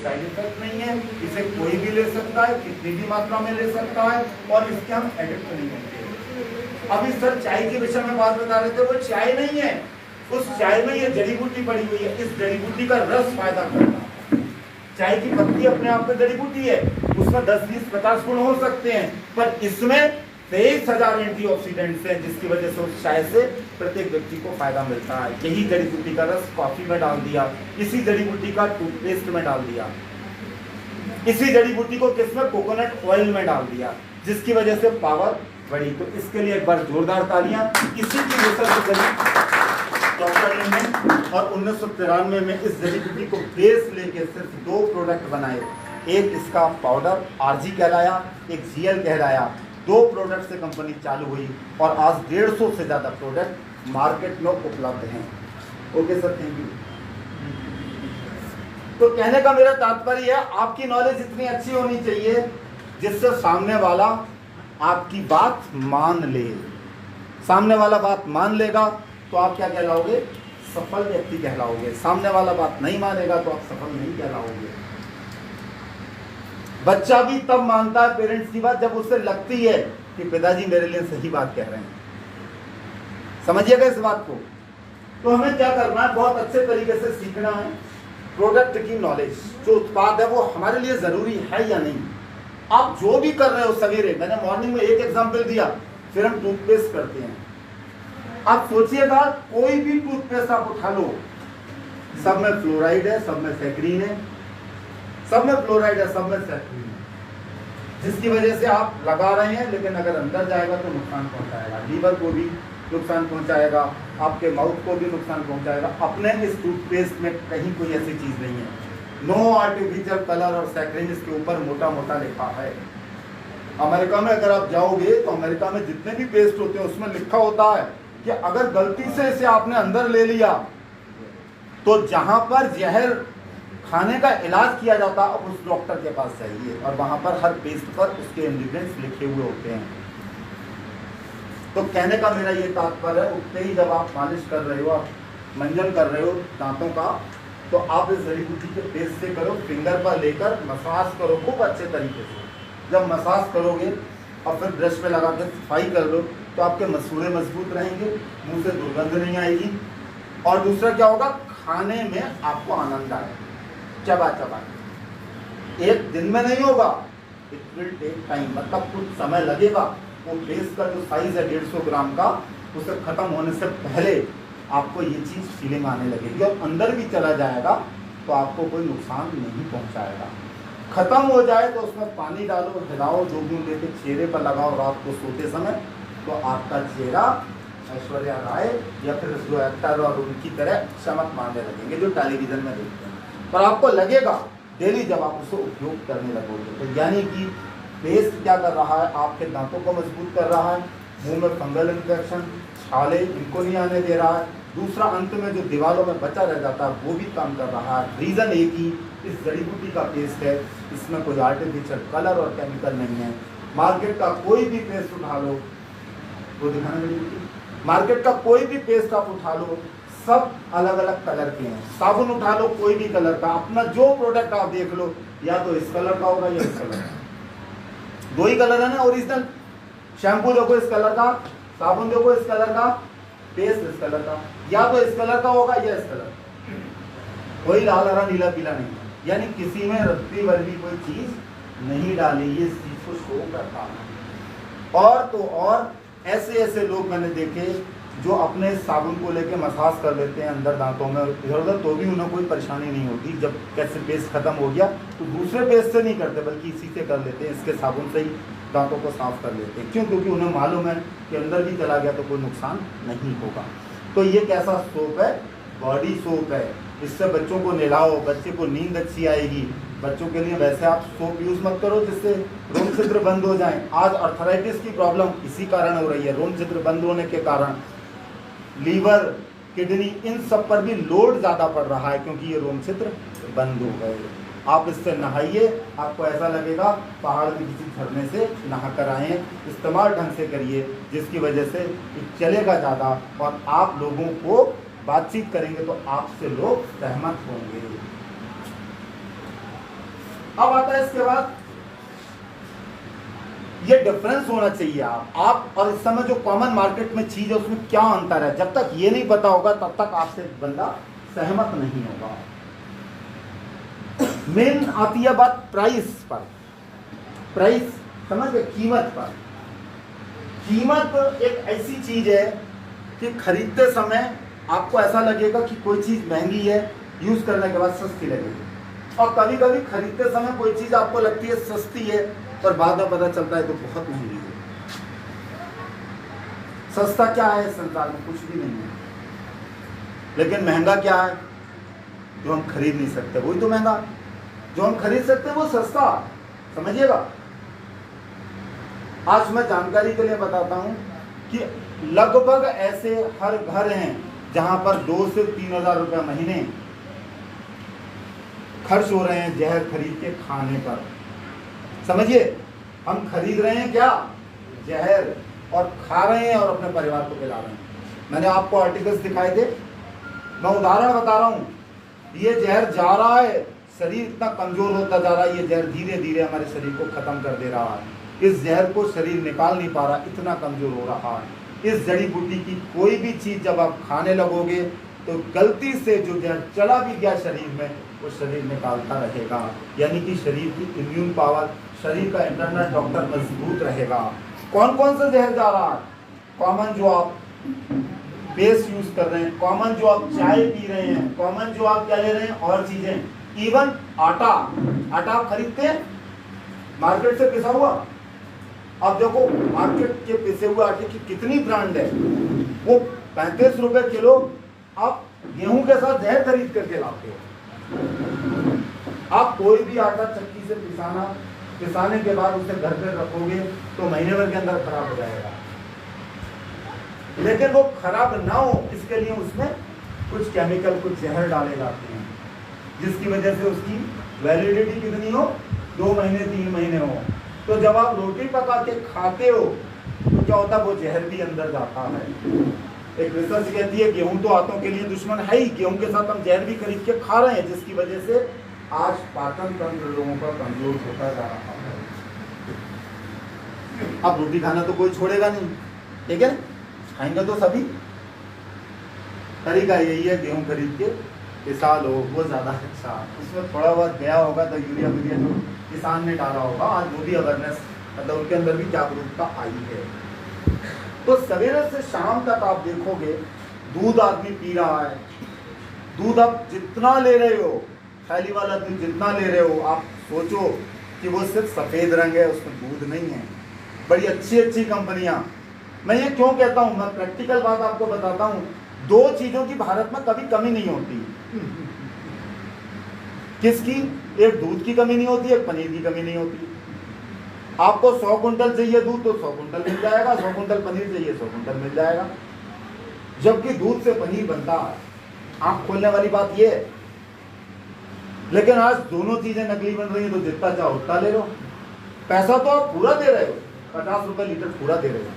Side effect नहीं है, इसे कोई भी ले सकता है, कितनी भी मात्रा में ले सकता है और इसके हम एडिक्ट नहीं होते। अभी सर चाय के विषय में बात बता रहे थे, वो चाय नहीं है, उस चाय में ये जड़ी बूटी पड़ी हुई है, इस जड़ी बूटी का रस फायदा करता है। चाय की पत्ती अपने आप में जड़ी बूटी है, उसमें 10, 20, 50 गुण हो सकते हैं, पर इसमें 23,000 एंटीऑक्सीडेंट्स हैं, जिसकी वजह से उस चाय से प्रत्येक व्यक्ति को फायदा मिलता है। यही जड़ी बूटी का रस कॉफी में डाल दिया, इसी जड़ी बूटी का टूथपेस्ट में डाल दिया, इसी जड़ी बूटी को किसमें, कोकोनट ऑयल में डाल दिया, जिसकी वजह से पावर बढ़ी। तो इसके लिए एक बार जोरदार तालियां। इसी की रिसर्च करी डॉक्टर ने और 1993 में इस जड़ी बूटी को बेस लेके सिर्फ 2 प्रोडक्ट बनाए। एक इसका पाउडर आरजी कहलाया, एक जीएल कहलाया। 2 प्रोडक्ट से कंपनी चालू हुई और आज 150 से ज़्यादा प्रोडक्ट मार्केट में उपलब्ध हैं। Okay sir, thank you. तो कहने का मेरा तात्पर्य है, आपकी नॉलेज इतनी अच्छी होनी चाहिए जिससे सामने वाला आपकी बात मान ले। सामने वाला बात मान लेगा तो आप क्या कहलाओगे, सफल व्यक्ति कहलाओगे। सामने वाला बात नहीं मानेगा तो आप सफल नहीं कहलाओगे। बच्चा भी तब मानता है पेरेंट्स की बात जब उसे लगती है कि पिताजी मेरे लिए सही बात कह रहे हैं। समझिएगा इस बात को। तो हमें क्या करना है, बहुत अच्छे तरीके से सीखना है प्रोडक्ट की नॉलेज। जो उत्पाद है वो हमारे लिए जरूरी है या नहीं। आप जो भी कर रहे हो सवेरे, मैंने मॉर्निंग में एक एग्जांपल दिया, फिर हम टूथपेस्ट करते हैं। आप सोचिएगा कोई भी टूथपेस्ट आप उठा लो, सब में फ्लोराइड है, सब में सैकरीन है, सब में फ्लोराइड है, सब में सैकरीन है, जिसकी वजह से आप लगा रहे हैं, लेकिन अगर अंदर जाएगा तो नुकसान पहुंचाएगा। लीवर को भी नुकसान पहुंचाएगा, आपके माउथ को भी नुकसान पहुंचाएगा। अपने इस टूथपेस्ट में कहीं कोई ऐसी चीज नहीं है। नो आर्टिफिशियल कलर और सैकरीन इसके ऊपर मोटा मोटा लिखा है। अमेरिका में अगर आप जाओगे तो अमेरिका में जितने भी पेस्ट होते हैं उसमें लिखा होता है कि अगर गलती से इसे आपने अंदर ले लिया तो जहां पर जहर खाने का इलाज किया जाता है अब उस डॉक्टर के पास जाइए, और वहां पर हर पेस्ट पर उसके इंग्रेडिएंट्स लिखे हुए होते हैं। तो कहने का मेरा ये तात्पर्य है, उठते ही जब आप मालिश कर रहे हो, आप मंजन कर रहे हो दांतों का, तो आप इस जड़ी बूटी के पेस्ट से करो, फिंगर पर लेकर मसाज करो खूब अच्छे तरीके से। जब मसाज करोगे और फिर ब्रश पे लगा के सफाई कर लो तो आपके मसूड़े मजबूत रहेंगे, मुंह से दुर्गंध नहीं आएगी, और दूसरा क्या होगा, खाने में आपको आनंद आएगा। चबा चबा एक दिन में नहीं होगा, इट विल टेक टाइम, मतलब कुछ समय लगेगा। वो पेस्ट का जो साइज है 150 ग्राम का, उसे खत्म होने से पहले आपको ये चीज़ फीलिंग आने लगेगी और अंदर भी चला जाएगा तो आपको कोई नुकसान नहीं पहुंचाएगा। खत्म हो जाए तो उसमें पानी डालो, हिलाओ, 2 बूंद लेके चेहरे पर लगाओ रात को सोते समय, तो आपका चेहरा ऐश्वर्या राय या फिर जो एक्टर और उनकी तरह चमक मारने लगेंगे जो टेलीविजन में देखते हैं। पर आपको लगेगा डेली जब आप उसे उपयोग करने लगोगे। तो यानी कि पेस्ट क्या कर रहा है, आपके दांतों को मजबूत कर रहा है, मुंह में फंगल इन्फेक्शन, छाले इनको नहीं आने दे रहा है। दूसरा, अंत में जो दीवारों में बचा रह जाता है वो भी काम कर रहा है। रीज़न एक ही, इस जड़ी बूटी का पेस्ट है, इसमें कोई आर्टिफिशियल कलर और केमिकल नहीं है। मार्केट का कोई भी पेस्ट उठा लो, वो दिखाना जड़ी बूटी, मार्केट का कोई भी पेस्ट आप उठा लो, सब अलग अलग कलर के हैं। साबुन उठा लो कोई भी कलर का, अपना जो प्रोडक्ट आप देख लो, या तो इस कलर का होगा या इस कलर का, 2 ही कलर है ना ओरिजिनल। शैम्पू देखो इस कलर का, साबुन देखो इस कलर का, पेस्ट इस कलर का, या तो इस कलर का होगा या इस कलर, कोई लाल हरा नीला पीला नहीं। यानी किसी में रत्ती वर्गी कोई चीज नहीं डाली, ये इस चीज को शो करता है। और तो और ऐसे ऐसे लोग मैंने देखे जो अपने साबुन को लेके मसाज कर लेते हैं अंदर दांतों में इधर उधर, तो भी उन्हें कोई परेशानी नहीं होती। जब कैसे पेस्ट खत्म हो गया तो दूसरे पेस्ट से नहीं करते बल्कि इसी से कर लेते हैं, इसके साबुन से ही दांतों को साफ कर लेते हैं। क्यों? क्योंकि उन्हें मालूम है कि अंदर भी चला गया तो कोई नुकसान नहीं होगा। तो ये कैसा सोप है? बॉडी सोप है। इससे बच्चों को नहलाओ, बच्चे को नींद अच्छी आएगी। बच्चों के लिए वैसे आप सोप यूज़ मत करो जिससे रोम छिद्र बंद हो जाएं। आज अर्थराइटिस की प्रॉब्लम इसी कारण हो रही है, रोम छिद्र बंद होने के कारण। लीवर, किडनी, इन सब पर भी लोड ज़्यादा पड़ रहा है क्योंकि ये रोम छिद्र बंद हो गए। आप इससे नहाइए, आपको ऐसा लगेगा पहाड़ में किसी झरने से नहा कर आए हैं। इस्तेमाल ढंग से करिए जिसकी वजह से चलेगा ज़्यादा, और आप लोगों को बातचीत करेंगे तो आपसे लोग सहमत होंगे। अब आता है इसके बाद, ये डिफरेंस होना चाहिए आप और इस समय जो कॉमन मार्केट में चीज है उसमें क्या अंतर है। जब तक ये नहीं पता होगा तब तक आपसे बंदा सहमत नहीं होगा। मेन आती है बात प्राइस पर। प्राइस समझ गए, कीमत पर। कीमत एक ऐसी चीज है कि खरीदते समय आपको ऐसा लगेगा कि कोई चीज महंगी है, यूज करने के बाद सस्ती लगेगी। और कभी कभी खरीदते समय कोई चीज आपको लगती है सस्ती है पर बाद में पता चलता है तो बहुत महंगी है। सस्ता क्या है संसार में? कुछ भी नहीं है। लेकिन महंगा क्या है? जो हम खरीद नहीं सकते वही तो महंगा। जो हम खरीद सकते हैं वो सस्ता। समझिएगा, आज मैं जानकारी के लिए बताता हूं कि लगभग ऐसे हर घर हैं जहां पर 2 से 3 हजार रुपये महीने खर्च हो रहे हैं जहर खरीद के खाने पर। समझिए, हम खरीद रहे हैं क्या? जहर, और खा रहे हैं और अपने परिवार को खिला रहे हैं। मैंने आपको आर्टिकल्स दिखाए थे, मैं उदाहरण बता रहा हूँ। ये जहर जा रहा है, शरीर इतना कमजोर होता जा रहा है, ये जहर धीरे धीरे हमारे शरीर को खत्म कर दे रहा है। इस जहर को शरीर निकाल नहीं पा रहा, इतना कमजोर हो रहा है। इस जड़ी बूटी की कोई भी चीज जब आप खाने लगोगे तो गलती से जो जहर चला भी गया शरीर में वो शरीर निकालता रहेगा। यानी कि शरीर की इम्यून पावर, शरीर का इंटरनल डॉक्टर मजबूत रहेगा। कौन कौन सा जहर जा रहा है? कॉमन जो आप बेस यूज कर रहे हैं, कॉमन जो आप चाय पी रहे हैं, कॉमन जो आप क्या ले रहे हैं और चीजें, इवन आटा आप खरीदते हैं मार्केट से पिसा हुआ। अब देखो मार्केट के पिसे हुए आटे की कितनी ब्रांड है, वो 35 रुपए किलो आप गेहूं के साथ जहर खरीद करके लाते हो। आप कोई भी आटा चक्की से पिसाने के बाद उसे घर पे रखोगे तो महीने भर के अंदर खराब हो जाएगा। लेकिन वो खराब ना हो इसके लिए उसमें कुछ केमिकल, कुछ जहर डाले जाते हैं, जिसकी वजह से उसकी वैलिडिटी कितनी हो? 2 महीने 3 महीने हो। तो जब आप रोटी पका के खाते हो तो क्या होता है? वो जहर भी अंदर जाता है। एक रिसर्च कहती है गेहूं तो आंतों के लिए दुश्मन है ही, गेहूं के साथ हम जहर भी खरीद के खा रहे हैं, जिसकी वजह से आज पाचन तंत्र लोगों का कमजोर होता जा रहा है। अब रोटी खाना तो कोई छोड़ेगा नहीं, ठीक है? खाएंगे तो सभी। तरीका यही है, गेहूं खरीद के पिसा लो, वो ज्यादा अच्छा। उसमें थोड़ा बहुत गया होगा तो यूरिया जो किसान ने डाला होगा, आज वो भी अवेयरनेस, मतलब उनके अंदर भी जागरूकता आई है। तो सवेरे से शाम तक आप देखोगे दूध आदमी पी रहा है। दूध आप जितना ले रहे हो, थैली वाला दूध जितना ले रहे हो, आप सोचो कि वो सिर्फ सफेद रंग है, उसमें दूध नहीं है। बड़ी अच्छी कंपनियां, मैं ये क्यों कहता हूं, मैं प्रैक्टिकल बात आपको बताता हूं। 2 चीजों की भारत में कभी कमी नहीं होती। किसकी? एक दूध की कमी नहीं होती, एक पनीर की कमी नहीं होती। आपको 100 कुंटल चाहिए दूध तो 100 कुंटल मिल जाएगा, 100 कुंटल पनीर चाहिए 100 कुंटल मिल जाएगा। जबकि दूध से पनीर बनता है, आंख खोलने वाली बात ये है। लेकिन आज दोनों चीजें नकली बन रही है, तो जितना चाहो उतना ले लो। पैसा तो आप पूरा दे रहे हो, 50 रुपए लीटर पूरा दे रहे हो।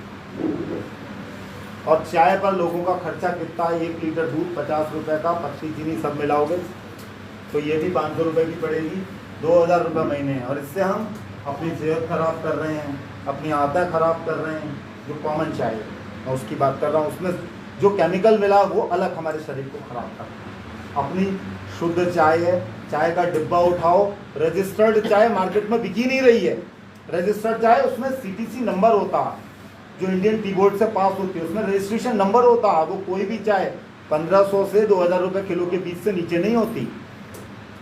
और चाय पर लोगों का खर्चा कितना है? 1 लीटर दूध 50 रुपए का, पत्ती चीनी सब मिलाओगे तो ये भी 500 रुपए की पड़ेगी, 2000 रुपये महीने। और इससे हम अपनी सेहत खराब कर रहे हैं, अपनी आदत खराब कर रहे हैं। जो कॉमन चाय है मैं उसकी बात कर रहा हूँ, उसमें जो केमिकल मिला वो अलग हमारे शरीर को खराब कर रहा है। अपनी शुद्ध चाय है, चाय का डिब्बा उठाओ, रजिस्टर्ड चाय मार्केट में बिकी नहीं रही है। रजिस्टर्ड चाय, उसमें CTC नंबर होता है जो इंडियन टी बोर्ड से पास होती है, उसमें रजिस्ट्रेशन नंबर होता है। वो कोई भी चाय 1500 से 2000 रुपये किलो के बीच से नीचे नहीं होती।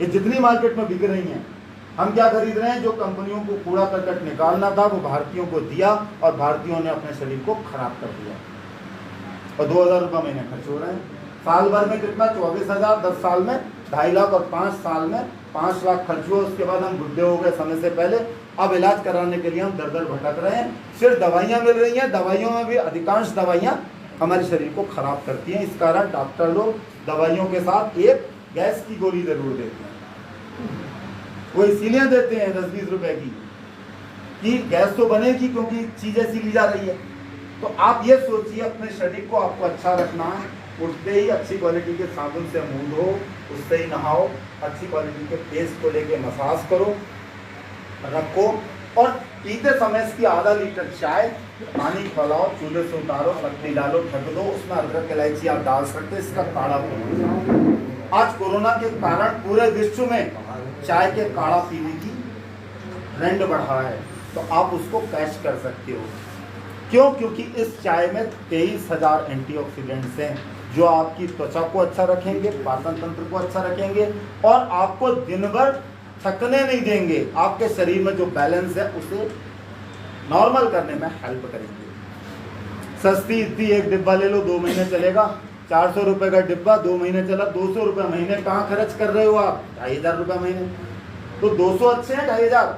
ये जितनी मार्केट में बिक रही हैं, हम क्या खरीद रहे हैं? जो कंपनियों को कूड़ा करकट निकालना था वो भारतीयों को दिया और भारतीयों ने अपने शरीर को खराब कर दिया। और 2000 रुपये महीने खर्च हो रहे हैं। साल भर में कितना? 24,000, 10 साल में 2.5 लाख, और 5 साल में 5 लाख खर्च हुआ। उसके बाद हम बुढ़े हो गए समय से पहले। अब इलाज कराने के लिए हम दर दर भटक रहे हैं। सिर्फ दवाइयाँ मिल रही हैं, दवाइयों में भी अधिकांश दवाइयाँ हमारे शरीर को खराब करती हैं। इस कारण डॉक्टर लोग दवाइयों के साथ एक गैस की गोली जरूर देते हैं। वो इसीलिए देते हैं 10-20 रुपए की, कि गैस तो बनेगी क्योंकि चीज ऐसी ली जा रही है। तो आप ये सोचिए, अपने शरीर को आपको अच्छा रखना है, उठते ही अच्छी क्वालिटी के साबुन से मुंह धो, उससे ही नहाओ, अच्छी क्वालिटी के पेस्ट को लेके मसाज करो, रखो और पीते समय इसकी आधा लीटर चाय पानी खौलाओ, चूल्हे से उतारो, पत्ती डालो, ढक दो, उसमें अदरक इलायची आप डाल सकते हैं, इसका काढ़ा बनो। आज कोरोना के कारण पूरे विश्व में चाय के काढ़ा पीने की ट्रेंड बढ़ा है, तो आप उसको कैच कर सकते हो। क्यों? क्योंकि इस चाय में 23,000 एंटीऑक्सीडेंट्स हैं जो आपकी त्वचा को अच्छा रखेंगे, पाचन तंत्र को अच्छा रखेंगे और आपको दिन भर थकने नहीं देंगे। आपके शरीर में जो बैलेंस है उसे नॉर्मल करने में हेल्प करेंगे। सस्ती इतनी एक डिब्बा ले लो, 2 महीने चलेगा। 400 रुपये का डिब्बा 2 महीने चला, 200 रुपये महीने कहाँ खर्च कर रहे हो आप? 2,500 रुपये महीने। तो 200 अच्छे हैं, 2,500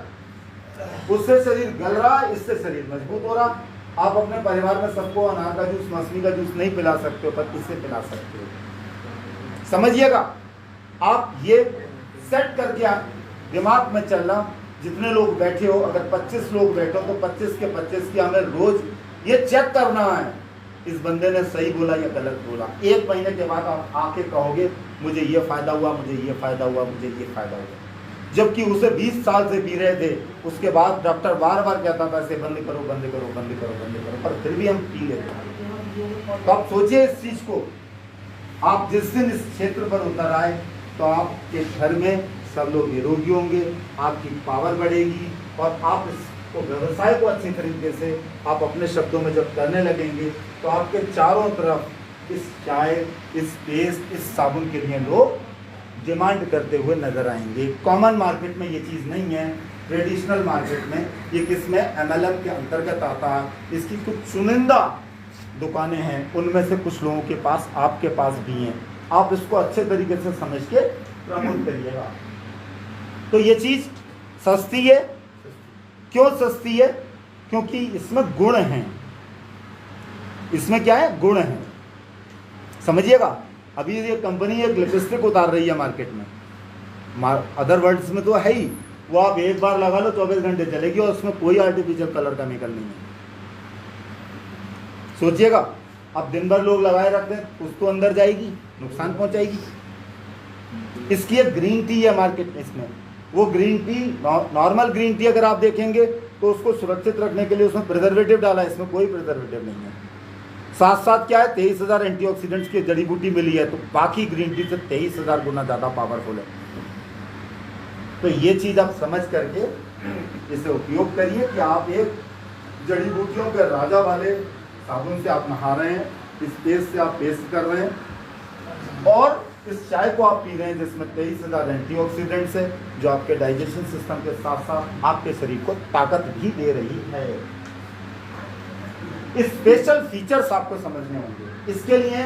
उससे शरीर गल रहा है, इससे शरीर मजबूत हो रहा। आप अपने परिवार में सबको अनार का जूस, मौसमी का जूस नहीं पिला सकते हो, पर इससे पिला सकते हो। समझिएगा, आप ये सेट करके आप दिमाग में चलना। जितने लोग बैठे हो, अगर 25 लोग बैठे हो तो 25 के 25 की हमें रोज ये चेक करना है, इस बंदे ने सही बोला या गलत बोला। 1 महीने के बाद आप आके कहोगे मुझे ये फायदा हुआ, मुझे ये फायदा हुआ, मुझे ये फायदा हुआ। जबकि उसे 20 साल से पी रहे थे, उसके बाद डॉक्टर बार बार कहता था इसे बंद करो, बंद करो, बंद करो, बंद करो, पर फिर भी हम पी लेते हैं। तो आप सोचिए इस चीज को। आप जिस दिन इस क्षेत्र पर उतर आए तो आपके घर में सब लोग निरोगी होंगे, आपकी पावर बढ़ेगी और आप इसको व्यवसाय को अच्छे तरीके से आप अपने शब्दों में जब करने लगेंगे तो आपके चारों तरफ इस चाय, इस पेस्ट, इस साबुन के लिए लोग डिमांड करते हुए नजर आएंगे। कॉमन मार्केट में ये चीज़ नहीं है। ट्रेडिशनल मार्केट में ये किसमें MLM के अंतर्गत आता है। इसकी कुछ चुनिंदा दुकानें हैं, उनमें से कुछ लोगों के पास, आपके पास भी हैं। आप इसको अच्छे तरीके से समझ के प्रमोट करिएगा। तो ये चीज़ सस्ती है। क्यों सस्ती है? क्योंकि इसमें गुण हैं। इसमें क्या है? गुण हैं। समझिएगा, अभी ये कंपनी एक लिपस्टिक उतार रही है मार्केट में, अदर वर्ल्ड्स में तो है ही, वो आप एक बार लगा लो 24 घंटे चलेगी और उसमें कोई आर्टिफिशियल कलर केमिकल नहीं है। सोचिएगा, अब दिन भर लोग लगाए रखते हैं, उसको अंदर जाएगी, नुकसान पहुंचाएगी। इसकी एक ग्रीन टी है मार्केट में, इसमें वो green tea, normal green tea अगर आप देखेंगे तो उसको सुरक्षित रखने के लिए उसमें प्रिजर्वेटिव डाला है, इसमें कोई प्रिजर्वेटिव नहीं है। साथ साथ क्या है, 23,000 एंटीऑक्सीडेंट्स की जड़ी बूटी मिली है, तो बाकी ग्रीन टी से 23,000 गुना ज़्यादा पावरफुल है। तो ये चीज़ आप समझ करके इसे उपयोग करिए कि आप एक जड़ी बूटियों के राजा वाले साबुन से आप नहा रहे हैं, इस पेस्ट से आप पेस्ट कर रहे हैं और इस चाय को आप पी रहे हैं जिसमें 23,000 एंटीऑक्सीडेंट्स है, जो आपके डाइजेशन सिस्टम के साथ साथ आपके शरीर को ताकत भी दे रही है। स्पेशल फीचर्स आपको समझने होंगे। इसके लिए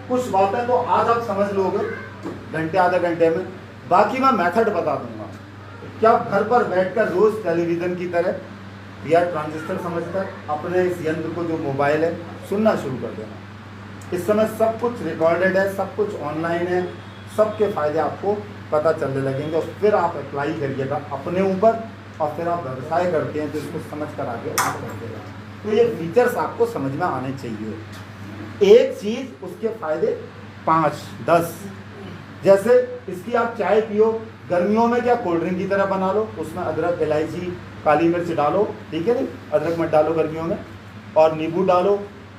कुछ बातें तो आज आप समझ लोगे घंटे आधे घंटे में, बाकी मैं मेथड बता दूंगा। क्या आप घर पर बैठकर रोज टेलीविजन की तरह या ट्रांजिस्टर समझकर अपने इस यंत्र को जो मोबाइल है सुनना शुरू कर देना। इस समय सब कुछ रिकॉर्डेड है, सब कुछ ऑनलाइन है, सबके फायदे आपको पता चलने लगेंगे और फिर आप अप्लाई करिएगा अपने ऊपर और फिर आप व्यवसाय करते हैं तो इसको समझ कर आगे आप करिएगा। तो ये फीचर्स आपको समझ में आने चाहिए। एक चीज़ उसके फायदे 5-10, जैसे इसकी आप चाय पियो, गर्मियों में क्या कोल्ड ड्रिंक की तरह बना लो, उसमें अदरक, इलायची, काली मिर्च डालो, ठीक है नहीं, अदरक मत डालो गर्मियों में, और नींबू डालो,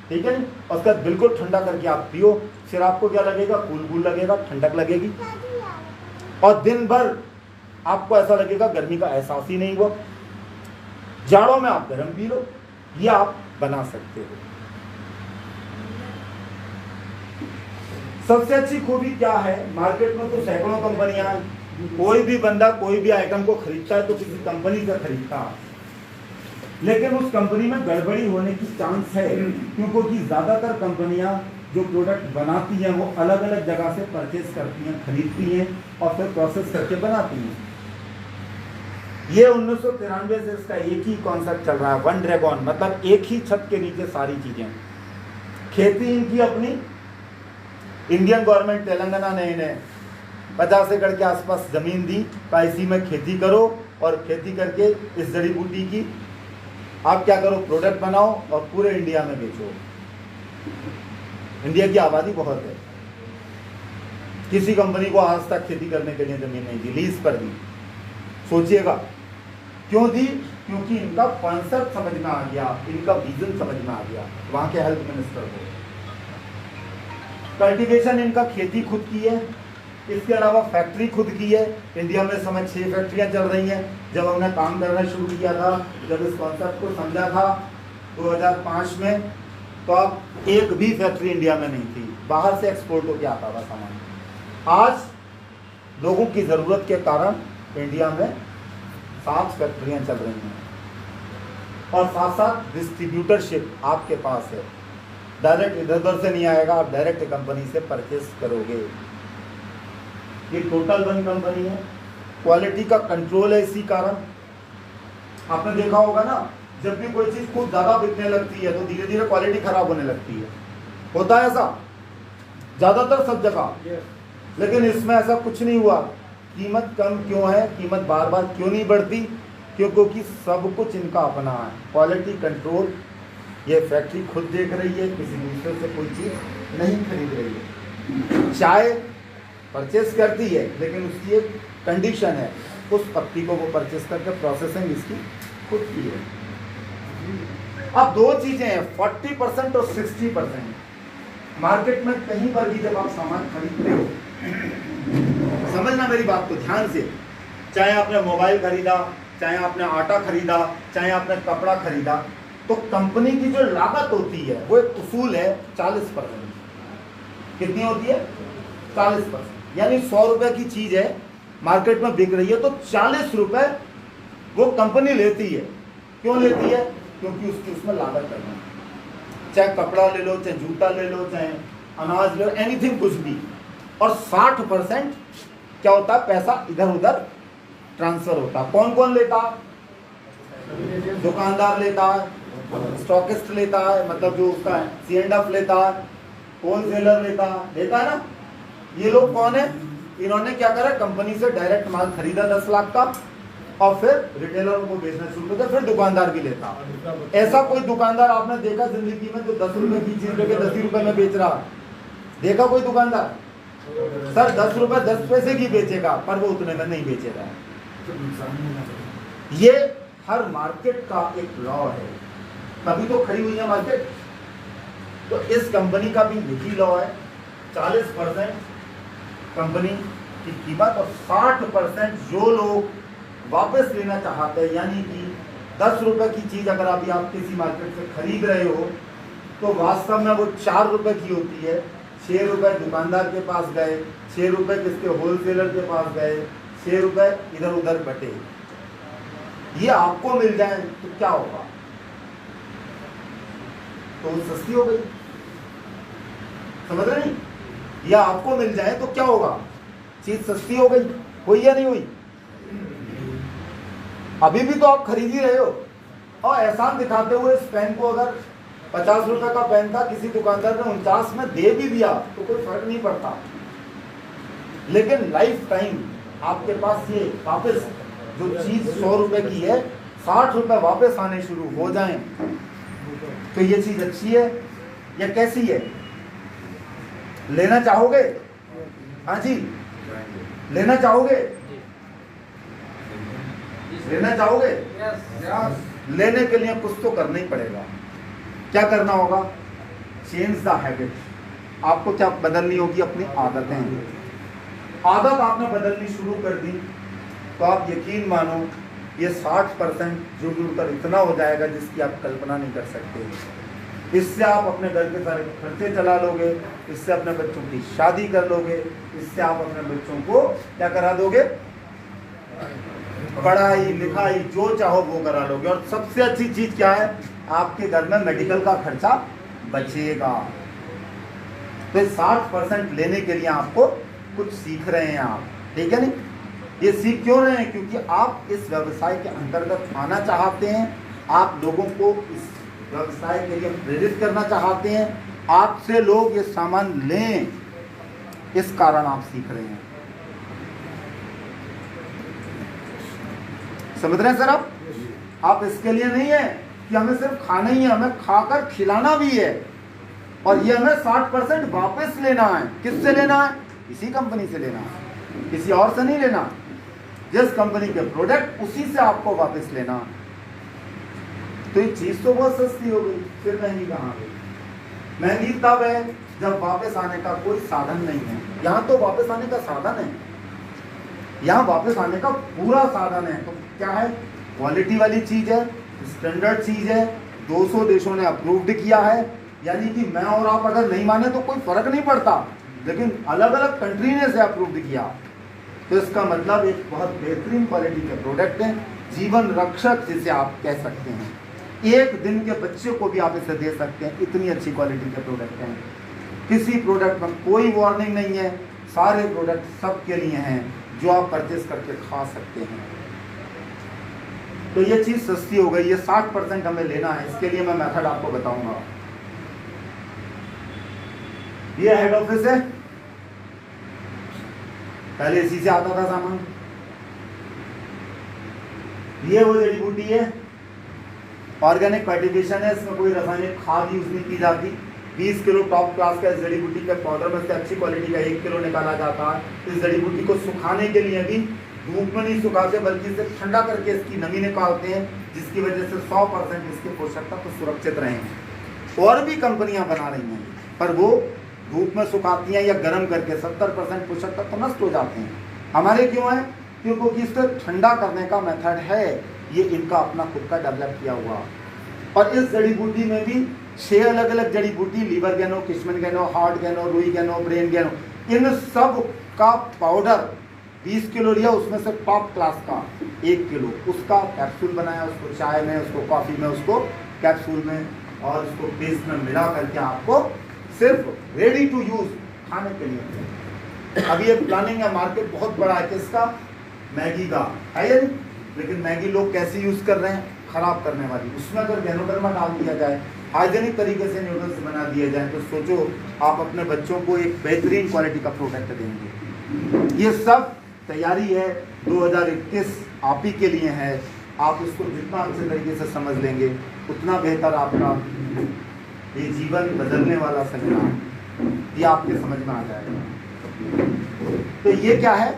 ठीक है नहीं, और उसका बिल्कुल ठंडा करके आप पियो। फिर आपको क्या लगेगा? कूल कूल लगेगा, ठंडक लगेगी और दिन भर आपको ऐसा लगेगा गर्मी का एहसास ही नहीं हुआ। जाड़ों में आप गर्म पी लो, ये आप बना सकते हो। सबसे अच्छी खूबी क्या है, मार्केट में तो सैकड़ों कंपनियां हैं, कोई भी बंदा कोई भी आइटम को खरीदता है तो किसी कंपनी से खरीदता है, लेकिन उस कंपनी में गड़बड़ी होने की चांस है, क्योंकि ज्यादातर कंपनियां जो प्रोडक्ट बनाती हैं वो अलग अलग जगह से परचेज करती हैं, खरीदती हैं और फिर प्रोसेस करके बनाती हैं। ये 1993 से इसका एक ही कॉन्सेप्ट चल रहा है, वन ड्रैगन, मतलब एक ही छत के नीचे सारी चीजें। खेती इनकी अपनी, इंडियन गवर्नमेंट तेलंगाना ने इन्हें 50 एकड़ के आसपास जमीन दी, इसी में खेती करो और खेती करके इस जड़ी बूटी की आप क्या करो, प्रोडक्ट बनाओ और पूरे इंडिया में बेचो। इंडिया की आबादी बहुत है, किसी कंपनी को आज तक खेती करने के लिए जमीन नहीं दी, लीज पर दी। सोचिएगा क्यों दी? क्योंकि इनका कॉन्सेप्ट समझ में आ गया, इनका विजन समझ में आ गया। वहां के हेल्थ मिनिस्टर को कल्टीवेशन इनका खेती खुद की है, इसके अलावा फैक्ट्री खुद की है। इंडिया में समय 6 फैक्ट्रियां चल रही हैं। जब हमने काम करना शुरू किया था, जब इस कॉन्सेप्ट को समझा था 2005 में, तो अब एक भी फैक्ट्री इंडिया में नहीं थी, बाहर से एक्सपोर्ट होकर आता था सामान। आज लोगों की ज़रूरत के कारण इंडिया में 7 फैक्ट्रियां चल रही हैं और साथ साथ डिस्ट्रीब्यूटरशिप आपके पास है। डायरेक्ट इधर उधर से नहीं आएगा, आप डायरेक्ट कंपनी से परचेस करोगे। ये टोटल वन कंपनी है। क्वालिटी का कंट्रोल है। इसी कारण आपने देखा होगा ना, जब भी कोई चीज़ खूब ज़्यादा बिकने लगती है तो धीरे धीरे क्वालिटी खराब होने लगती है। होता है ऐसा ज़्यादातर सब जगह, लेकिन इसमें ऐसा कुछ नहीं हुआ। कीमत कम क्यों है? कीमत बार बार क्यों नहीं बढ़ती? क्योंकि सब कुछ इनका अपना है। क्वालिटी कंट्रोल ये फैक्ट्री खुद देख रही है, किसी दूसरे से कोई चीज़ नहीं खरीद रही है। चाय परचेस करती है, लेकिन उसकी एक कंडीशन है, उस पत्ती को वो परचेस करके प्रोसेसिंग इसकी खुद की है। अब 2 चीज़ें हैं, 40% और 60%। मार्केट में कहीं पर भी जब आप सामान खरीदते हो, समझना मेरी बात को ध्यान से, चाहे आपने मोबाइल खरीदा, चाहे आपने आटा खरीदा, चाहे आपने कपड़ा खरीदा, तो कंपनी की जो लागत होती है वो एक उसूल है 40%। कितनी होती है? 40%। यानी 100 रुपए की चीज़ है, मार्केट में बिक रही है, तो 40 रुपए वो कंपनी लेती है। क्यों लेती है? क्योंकि उसकी उसमें लागत करना है। चाहे कपड़ा ले लो, चाहे जूता ले लो, चाहे अनाज ले लो, एनीथिंग, कुछ भी। और 60% क्या होता है? पैसा इधर उधर ट्रांसफर होता है। कौन कौन लेता? दुकानदार लेता है, स्टॉकिस्ट लेता है, मतलब जो उसका है C&F लेता है, होलसेलर लेता है ना। ये लोग कौन है? इन्होंने क्या करा? कंपनी से डायरेक्ट माल खरीदा 10 लाख का और फिर रिटेलर को बेचना शुरू किया, फिर दुकानदार भी लेता। ऐसा कोई दुकानदार आपने देखा जिंदगी में जो 10 रुपए की चीज लेके 10 रुपए में बेच रहा? देखा कोई दुकानदार? सर 10 रुपए 10 पैसे की बेचेगा, पर वो उतने में नहीं बेचेगा। ये हर मार्केट का एक लॉ है, तभी तो खड़ी हुई है मार्केट। तो इस कंपनी का भी यही लॉ है, 40% कंपनी की कीमत और 60% जो लोग वापस लेना चाहते हैं। यानी कि 10 रुपए की चीज़ अगर अभी आप किसी मार्केट से खरीद रहे हो, तो वास्तव में वो 4 रुपए की होती है। 6 रुपए दुकानदार के पास गए, 6 रुपए किसके? होलसेलर के पास गए, 6 रुपए इधर उधर बटे। ये आपको मिल जाए तो क्या होगा? तो सस्ती हो गई। समझ रहे नहीं? या आपको मिल जाए तो क्या होगा? चीज सस्ती हो गई। हुई या नहीं हुई? अभी भी तो आप खरीद ही रहे हो। और एहसान दिखाते हुए इस पेन को अगर 50 रुपए का पेन था, किसी दुकानदार ने 49 में दे भी दिया तो कोई फर्क नहीं पड़ता। लेकिन लाइफ टाइम आपके पास ये वापस जो चीज 100 रुपए की है, 60 रुपए वापस आने शुरू हो जाएं, तो ये चीज अच्छी है या कैसी है? लेना चाहोगे? हाँ जी, लेना चाहोगे? लेना चाहोगे? लेने के लिए कुछ तो करना ही पड़ेगा। क्या करना होगा? Change the habit. आपको क्या बदलनी होगी? अपनी आदतें। आदत आपने बदलनी शुरू कर दी तो आप यकीन मानो ये 60% जुड़ इतना हो जाएगा जिसकी आप कल्पना नहीं कर सकते। इससे आप अपने घर के सारे खर्चे चला लोगे, इससे अपने बच्चों की शादी कर लोगे, इससे आप अपने बच्चों को क्या करा दोगे? पढ़ाई लिखाई जो चाहो वो करा लोगे। और सबसे अच्छी चीज क्या है? आपके घर में मेडिकल का खर्चा बचेगा। तो 60% लेने के लिए आपको कुछ सीख रहे हैं आप, ठीक है नहीं? ये सीख क्यों रहे हैं? क्योंकि आप इस व्यवसाय के अंतर्गत आना चाहते हैं, आप लोगों को इस व्यवसाय के लिए प्रेरित करना चाहते हैं, आपसे लोग ये सामान लें, इस कारण आप सीख रहे हैं। समझ रहे हैं सर आप इसके लिए नहीं है कि हमें सिर्फ खाना ही है, हमें खाकर खिलाना भी है। और ये हमें 60% वापस लेना है। किससे लेना है? इसी कंपनी से लेना है, किसी और से नहीं लेना। जिस कंपनी के प्रोडक्ट उसी से आपको वापस लेना। तो ये चीज तो बहुत सस्ती हो गई, फिर महंगी कहाँ गई? महंगी तब है जब वापस आने का कोई साधन नहीं है। यहाँ तो वापस आने का साधन है, यहाँ वापस आने का पूरा साधन है। तो क्या है? क्वालिटी वाली चीज है, स्टैंडर्ड चीज है, 200 देशों ने अप्रूव्ड किया है। यानी कि मैं और आप अगर नहीं माने तो कोई फर्क नहीं पड़ता, लेकिन अलग अलग कंट्री ने इसे अप्रूव्ड किया, तो इसका मतलब एक बहुत बेहतरीन क्वालिटी के प्रोडक्ट है, जीवन रक्षक जिसे आप कह सकते हैं। एक दिन के बच्चे को भी आप इसे दे सकते हैं, इतनी अच्छी क्वालिटी के प्रोडक्ट हैं। किसी प्रोडक्ट में कोई वार्निंग नहीं है, सारे प्रोडक्ट सबके लिए हैं जो आप परचेस करके खा सकते हैं। तो ये चीज सस्ती हो गई, ये 60% हमें लेना है। इसके लिए मैं मेथड आपको बताऊंगा। ये हेड ऑफिस है, पहले इसी से आता था सामान। ये वो जड़ी बूटी है, ऑर्गेनिक फर्टिलाइजेशन है, इसमें कोई रासायनिक खाद यूज नहीं की जाती। 20 किलो टॉप क्लास का इस जड़ी बूटी के पाउडर में से अच्छी क्वालिटी का 1 किलो निकाला जाता है। इस जड़ी बूटी को सुखाने के लिए भी धूप में नहीं सुखाते, बल्कि इसे ठंडा करके इसकी नमी निकालते हैं, जिसकी वजह से 100% इसके पोषक तत्व सुरक्षित रहें। और भी कंपनियां बना रही हैं, पर वो धूप में सुखाती हैं या गर्म करके 70% पोषक तत्व नष्ट हो जाते हैं। हमारे क्यों है? क्योंकि इससे ठंडा करने का मेथड है, ये इनका अपना खुद का डेवलप किया हुआ। और इस जड़ी बूटी में भी 6 अलग अलग जड़ी बूटी, लीवर गैनो, किशमिन गैनो, हार्ट गैनो, रुई गैनो, ब्रेन गैनो, इन सब का पाउडर 20 किलो लिया, उसमें से टॉप क्लास का 1 किलो उसका कैप्सूल बनाया, उसको चाय में, उसको कॉफ़ी में, उसको कैप्सूल में और उसको पेस्ट में मिला करके आपको सिर्फ रेडी टू यूज खाने के लिए। अभी एक प्लानिंग है, मार्केट बहुत बड़ा है किसका? मैगी का है या नहीं? लेकिन मैगी लोग कैसे यूज कर रहे हैं? खराब करने वाली। उसमें अगर गैनोडर्मा डाल दिया जाए, हाइजेनिक तरीके से नूडल्स बना दिए जाए, तो सोचो आप अपने बच्चों को एक बेहतरीन क्वालिटी का प्रोडक्ट देंगे। ये सब तैयारी है 2021 आप ही के लिए है। आप इसको जितना अच्छे तरीके से समझ लेंगे उतना बेहतर आपका ये जीवन बदलने वाला संग्राम ये आपके समझ में आ जाएगा। तो ये क्या है?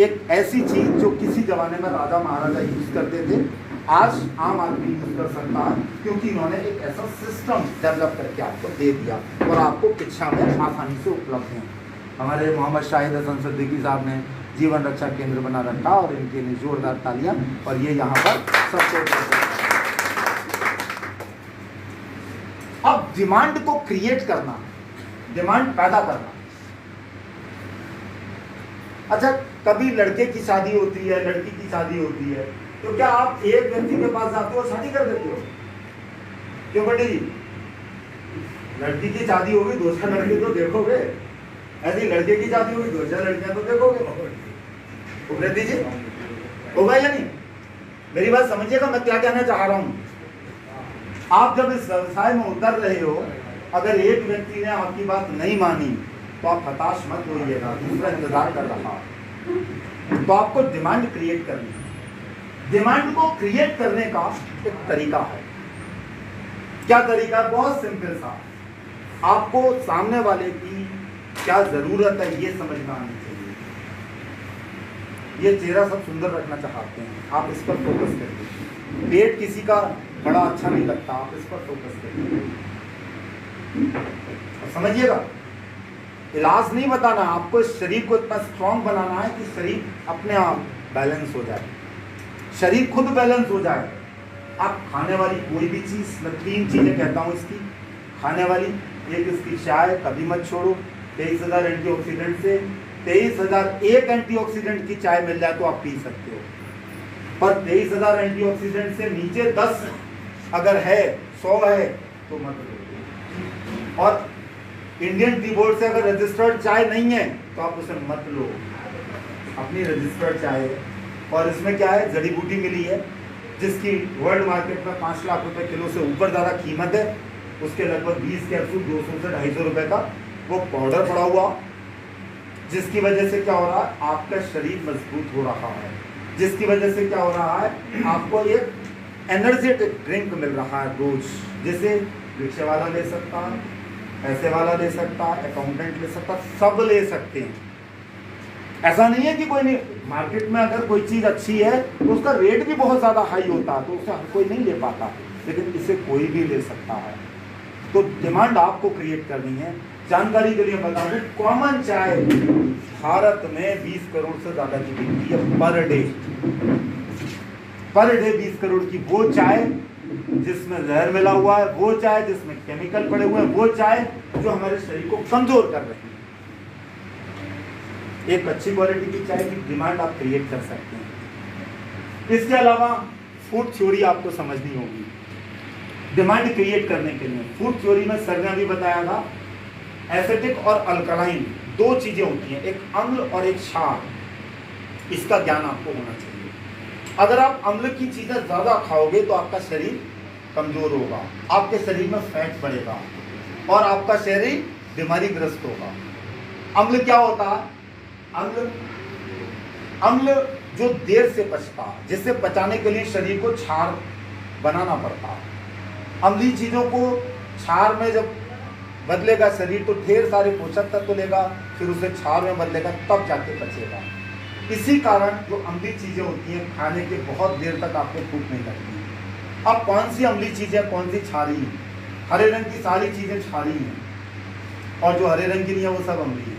एक ऐसी चीज जो किसी जमाने में राजा महाराजा यूज करते थे, आज आम आदमी यूज कर सकता है, क्योंकि इन्होंने एक ऐसा सिस्टम डेवलप करके आपको दे दिया और आपको शिक्षा में आसानी से उपलब्ध है। हमारे मोहम्मद शाहिद हसन सिद्दीकी साहब ने जीवन रक्षा केंद्र बना रखा और इनके लिए जोरदार तालियां। और ये यहाँ पर सबको अब डिमांड को क्रिएट करना, डिमांड पैदा करना। अच्छा, कभी लड़के की शादी होती है, लड़की की शादी होती है, तो क्या आप एक व्यक्ति के पास जाते हो, शादी कर देते हो? क्यों पंडित जी? लड़की की शादी होगी, 2-4 लड़के तो देखोगे, ऐसी लड़के की शादी होगी, 2-4 लड़कियां तो देखोगे। उपरे दीजिए, होगा या नहीं? मेरी बात समझिएगा मैं क्या कहना चाह रहा हूं। आप जब इस व्यवसाय में उतर रहे हो, अगर एक व्यक्ति ने आपकी बात नहीं मानी तो आप हताश मत होइएगा, दूसरा इंतजार कर रहा। तो आपको डिमांड क्रिएट करनी है। डिमांड को क्रिएट करने का एक तरीका है। क्या तरीका? बहुत सिंपल सा। आपको सामने वाले की क्या जरूरत है ये समझना आनी चाहिए। ये चेहरा सब सुंदर रखना चाहते हैं, आप इस पर फोकस करिए। पेट किसी का बड़ा अच्छा नहीं लगता, आप इस पर फोकस करिए। समझिएगा, इलाज नहीं बताना, आपको इस शरीर को इतना स्ट्रांग बनाना है कि शरीर अपने आप बैलेंस हो जाए, शरीर खुद बैलेंस हो जाए। आप खाने वाली कोई भी चीज़, मैं 3 चीज़ें कहता हूँ इसकी खाने वाली। एक इसकी चाय कभी मत छोड़ो, 23,000 एंटीऑक्सीडेंट से 23,001 एंटीऑक्सीडेंट की चाय मिल जाए तो आप पी सकते हो, पर 23,000 एंटीऑक्सीडेंट से नीचे 10 अगर है, 100 है तो मत लो। और इंडियन टी बोर्ड से अगर रजिस्टर्ड चाय नहीं है तो आप उसे मत लो, अपनी रजिस्टर्ड चाय है। और इसमें क्या है? जड़ी बूटी मिली है जिसकी वर्ल्ड मार्केट में 5 लाख रुपए किलो से ऊपर ज़्यादा कीमत है। उसके लगभग 20 कैप्सूल 200 से 250 रुपए का वो पाउडर पड़ा हुआ, जिसकी वजह से क्या हो रहा है? आपका शरीर मजबूत हो रहा है, जिसकी वजह से क्या हो रहा है? आपको एक एनर्जेटिक ड्रिंक मिल रहा है रोज, जिसे रिक्शे वाला ले सकता है, पैसे वाला ले सकता है, अकाउंटेंट ले सकता है, सब ले सकते हैं। ऐसा नहीं है कि कोई नहीं, मार्केट में अगर कोई चीज़ अच्छी है तो उसका रेट भी बहुत ज़्यादा हाई होता है, तो उसे हर कोई नहीं ले पाता, लेकिन इसे कोई भी ले सकता है। तो डिमांड आपको क्रिएट करनी है। जानकारी के लिए बता दूं, कॉमन चाय भारत में 20 करोड़ से ज़्यादा की बिकती है पर डे। 20 करोड़ की वो चाय जिसमें जहर मिला हुआ है, वो चाय जिसमें केमिकल पड़े हुए हैं, वो चाय जो हमारे शरीर को कमजोर कर रही है। एक अच्छी क्वालिटी की चाय की डिमांड आप क्रिएट कर सकते हैं। इसके अलावा फूड थ्योरी आपको समझनी होगी डिमांड क्रिएट करने के लिए। फूड थ्योरी में सर ने अभी बताया था, एसिडिक और अल्कलाइन दो चीजें होती हैं, एक अम्ल और एक क्षार। इसका ज्ञान आपको होना चाहिए। अगर आप अम्ल की चीजें ज्यादा खाओगे तो आपका शरीर कमजोर होगा, आपके शरीर में फैट बढ़ेगा और आपका शरीर बीमारीग्रस्त होगा। अम्ल क्या होता है? अम्ल जो देर से पचता है, जिसे पचाने के लिए शरीर को क्षार बनाना पड़ता है। अम्लीय चीजों को क्षार में जब बदलेगा शरीर तो ढेर सारे पोषक तत्व लेगा, फिर उसे क्षार में बदलेगा, तब जाके पचेगा। इसी कारण जो अम्लीय चीजें होती हैं खाने के बहुत देर तक आपको भूख नहीं लगती। अब कौन सी अम्लीय चीजें, कौन सी क्षारीय? हरे रंग की सारी चीजें क्षारीय हैं और जो हरे रंग की नहीं है वो सब अम्लीय है।